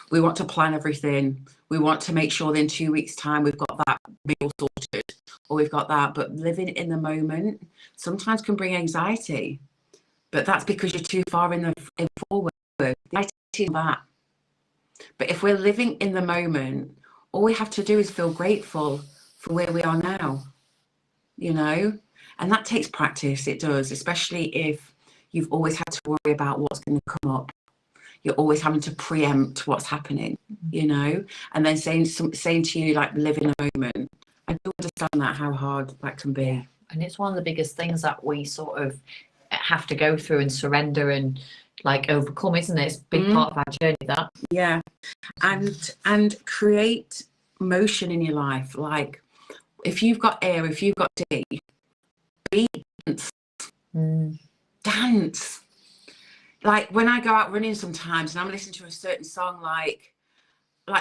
We want to plan everything. We want to make sure that in 2 weeks' time we've got that meal sorted or we've got that. But living in the moment sometimes can bring anxiety. But that's because you're too far in forward. That. But if we're living in the moment, all we have to do is feel grateful for where we are now, you know, and that takes practice. It does, especially if you've always had to worry about what's going to come up. You're always having to preempt what's happening, you know, and then saying to you, like, live in a moment. I do understand that, how hard that can be. Yeah. And it's one of the biggest things that we sort of have to go through and surrender and like overcome, isn't it? It's a big part of our journey, that. Yeah. And create motion in your life. Like, if you've got air, if you've got D, dance. Dance. Like when I go out running sometimes and I'm listening to a certain song, like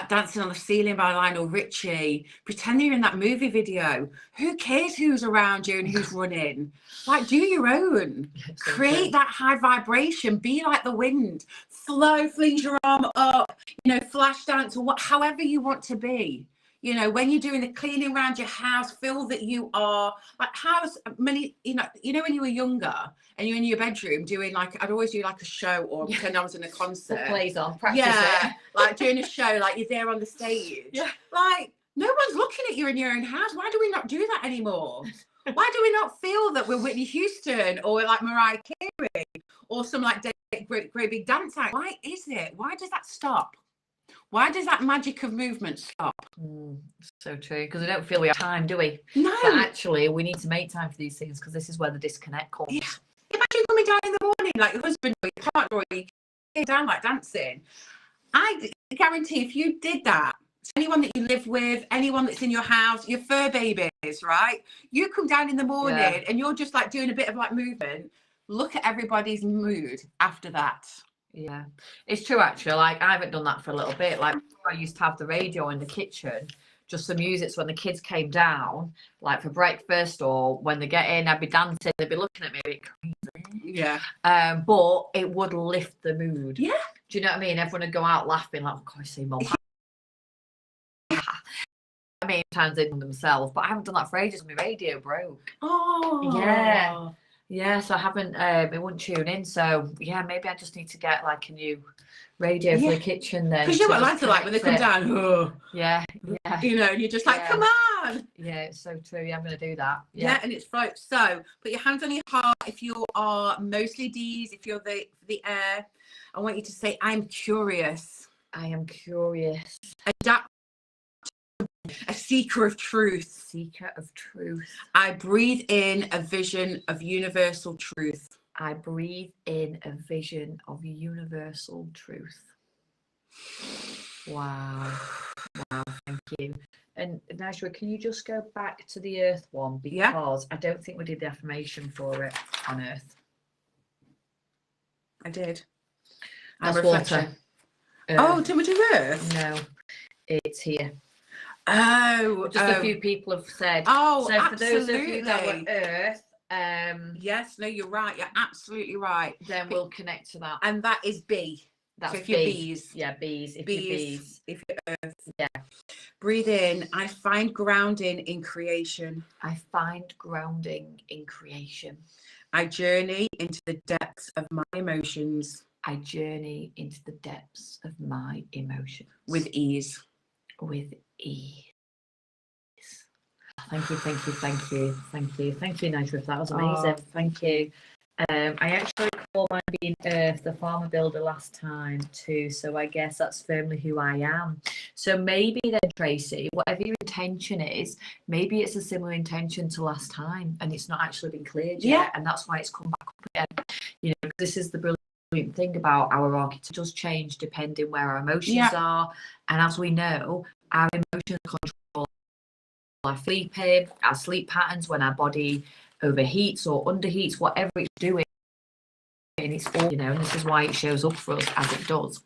Dancing on the Ceiling by Lionel Richie, pretend you're in that movie video. Who cares who's around you and who's running? Like, do your own. Create that high vibration. Be like the wind. Flow, fling your arm up, you know, flash dance, or however you want to be. You know, when you're doing the cleaning around your house, feel that you are like, how's many, you know, when you were younger and you're in your bedroom doing like, I'd always do like a show or pretend I was in a concert. The plays on, practice it. Like doing a show, like you're there on the stage. Yeah. Like, no one's looking at you in your own house. Why do we not do that anymore? Why do we not feel that we're Whitney Houston or we're like Mariah Carey or some like great big dance act? Why is it? Why does that stop? Why does that magic of movement stop? So true, because we don't feel we have time, do we? No. But actually, we need to make time for these things because this is where the disconnect comes. Yeah. Imagine coming down in the morning, like your husband or your partner or your kid down like dancing. I guarantee if you did that, anyone that you live with, anyone that's in your house, your fur babies, right? You come down in the morning and you're just like doing a bit of like movement. Look at everybody's mood after that. Yeah, it's true actually. Like, I haven't done that for a little bit. Like, I used to have the radio in the kitchen, just the music. So when the kids came down, like for breakfast or when they get in, I'd be dancing. They'd be looking at me a bit crazy. Yeah. But it would lift the mood. Yeah. Do you know what I mean? Everyone would go out laughing, like, oh God, I see Mum. I mean, times in themselves, but I haven't done that for ages. My radio broke. Oh. Yeah. Yeah, so I haven't, it wouldn't tune in. So yeah, maybe I just need to get like a new radio for the kitchen then. Because you know what lads are like when they come down. Oh. Yeah. You know, and you're just like, come on. Yeah, it's so true. Yeah, I'm going to do that. Yeah, and it's float. So put your hands on your heart if you are mostly D's, if you're the air. I want you to say, I'm curious. I am curious. Adapt. A seeker of truth. Seeker of truth. I breathe in a vision of universal truth. I breathe in a vision of universal truth. Wow. Wow, thank you. And Najwa, can you just go back to the earth one? Because I don't think we did the affirmation for it on earth. I did. That's water. Oh, did we do earth? No, it's here. Oh, just a few people have said. Oh, so absolutely. For those of you that were earth, yes, no, you're right. You're absolutely right. Then we'll connect to that. And that is B. That's so if you're B. bees. Yeah, bees. If Bees. you're bees. If you're earth. Yeah. Breathe in. I find grounding in creation. I find grounding in creation. I journey into the depths of my emotions. I journey into the depths of my emotions. With ease. With ease. Thank you, thank you, thank you, thank you, thank you, Nigel. That was amazing. Thank you. I actually called mine being Earth, the farmer builder, last time too. So I guess that's firmly who I am. So maybe then, Tracy, whatever your intention is, maybe it's a similar intention to last time, and it's not actually been cleared yet, and that's why it's come back up again. You know, this is the brilliant thing about our archetype. It does change depending where our emotions are, and as we know, our emotions control our sleeping, our sleep patterns, when our body overheats or underheats, whatever it's doing, and it's all, you know, and this is why it shows up for us as it does.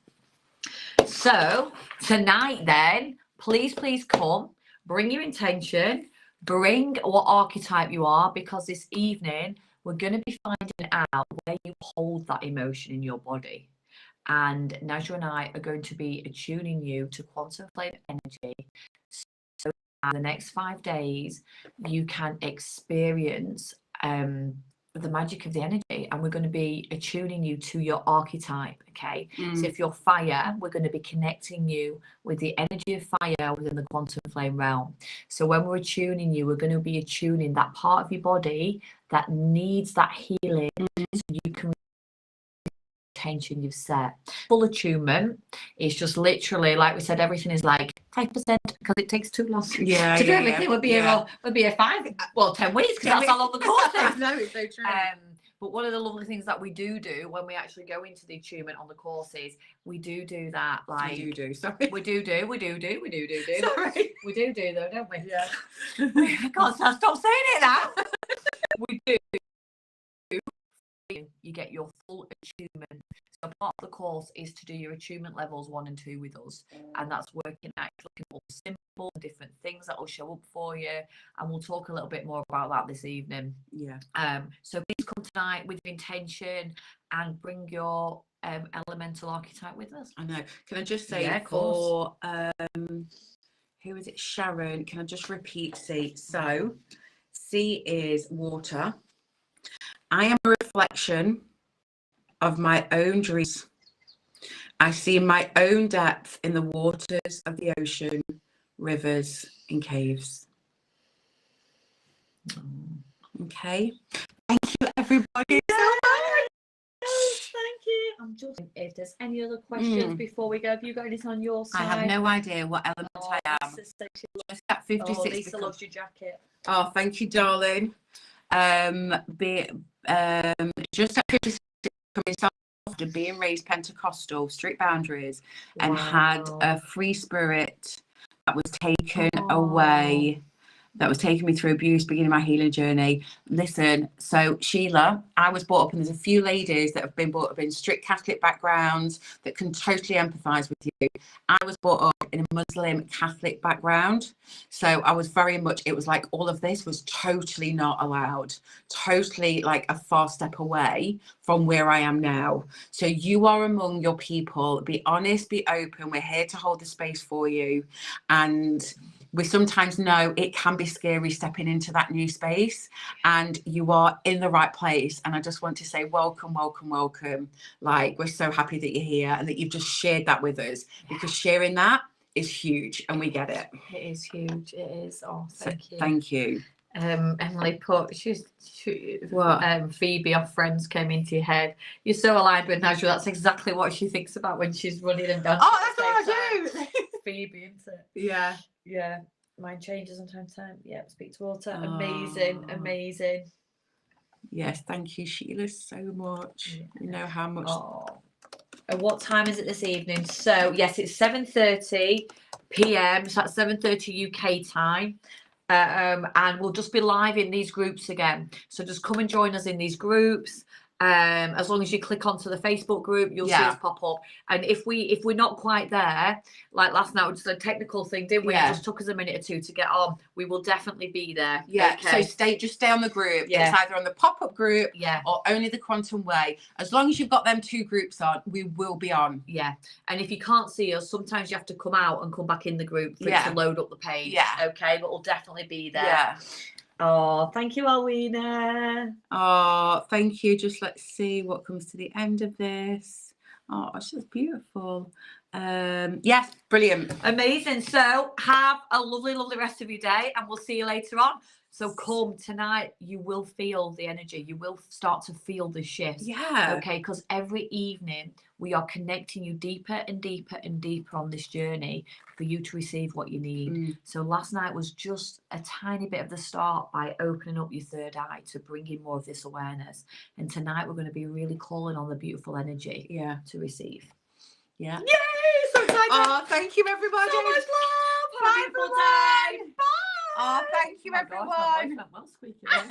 So tonight then, please come, bring your intention, bring what archetype you are, because this evening we're going to be finding out where you hold that emotion in your body. And Najwa and I are going to be attuning you to quantum flame energy, so the next 5 days you can experience the magic of the energy, and we're going to be attuning you to your archetype. Okay, so if you're fire, we're going to be connecting you with the energy of fire within the quantum flame realm. So when we're attuning you, we're going to be attuning that part of your body that needs that healing, so you can intention you've set. Full attunement is just literally, like we said, everything is like 5%, because it takes too long to do everything. We'll be here 10 weeks, because that's how long the course is. No, it's so true. But one of the lovely things that we do when we actually go into the attunement on the courses, we do that, like we do. Sorry. We do. Sorry. We do though, don't we? Yeah. I can't stop saying it now. We do. You get your full attunement. So part of the course is to do your attunement levels 1 and 2 with us, and that's working at looking at simple different things that will show up for you, and we'll talk a little bit more about that this evening. Yeah. So please come tonight with your intention and bring your elemental archetype with us. I know. Can I just say, yeah, for who is it, Sharon, can I just repeat C? So C is water. I am a reflection of my own dreams. I see my own depth in the waters of the ocean, rivers, and caves. Okay. Thank you, everybody. Thank you. I'm just, if there's any other questions before we go, have you got anything on your side? I have no idea what element I am. Just at 56. Lisa loves your jacket. Oh, thank you, darling. Just at 56, after being raised Pentecostal, strict boundaries, and had a free spirit that was taken away, that was taking me through abuse, beginning my healing journey. Listen, so Sheila, I was brought up, and there's a few ladies that have been brought up in strict Catholic backgrounds that can totally empathise with you. I was brought up in a Muslim Catholic background, so I was very much, it was like all of this was totally not allowed, totally like a far step away from where I am now. So you are among your people. Be honest, be open. We're here to hold the space for you, and we sometimes know it can be scary stepping into that new space, and you are in the right place. And I just want to say welcome, welcome, welcome. Like, we're so happy that you're here and that you've just shared that with us, because sharing that is huge, and we get it. It is huge. It is. Oh, thank you. Thank you. Emily put, Phoebe off Friends came into your head. You're so aligned with Najwa. That's exactly what she thinks about when she's running and dancing. Oh, that's what I do. Phoebe, isn't it? Yeah. Yeah. Mind changes from time to time. Yeah, speak to water. Amazing. Yes, thank you, Sheila, so much. Yeah. You know how much. And what time is it this evening? So yes, it's 7:30 p.m. So that's 7:30 UK time. And we'll just be live in these groups again. So just come and join us in these groups. As long as you click onto the Facebook group, you'll see us pop up. And if we're not quite there, like last night, was just a technical thing, didn't we? It just took us a minute or two to get on. We will definitely be there. Yeah. Okay. So just stay on the group. Yeah. It's either on the pop-up group or only the Quantum Way. As long as you've got them 2 groups on, we will be on. Yeah. And if you can't see us, sometimes you have to come out and come back in the group for it to load up the page. Yeah. Okay. But we'll definitely be there. Yeah. Oh, thank you, Alwina. Oh, thank you. Just let's see what comes to the end of this. Oh, it's just beautiful. Yes, brilliant. Amazing. So have a lovely rest of your day, and we'll see you later on. So come tonight, you will feel the energy. You will start to feel the shift. Yeah. Okay, because every evening we are connecting you deeper and deeper and deeper on this journey for you to receive what you need. So last night was just a tiny bit of the start by opening up your third eye to bring in more of this awareness. And tonight we're going to be really calling on the beautiful energy to receive. Yeah. Yay! So excited. Oh, thank you, everybody. So much love. Bye, Have a beautiful day. Bye. Oh, thank you, everyone. Gosh, my voice went well squeaky.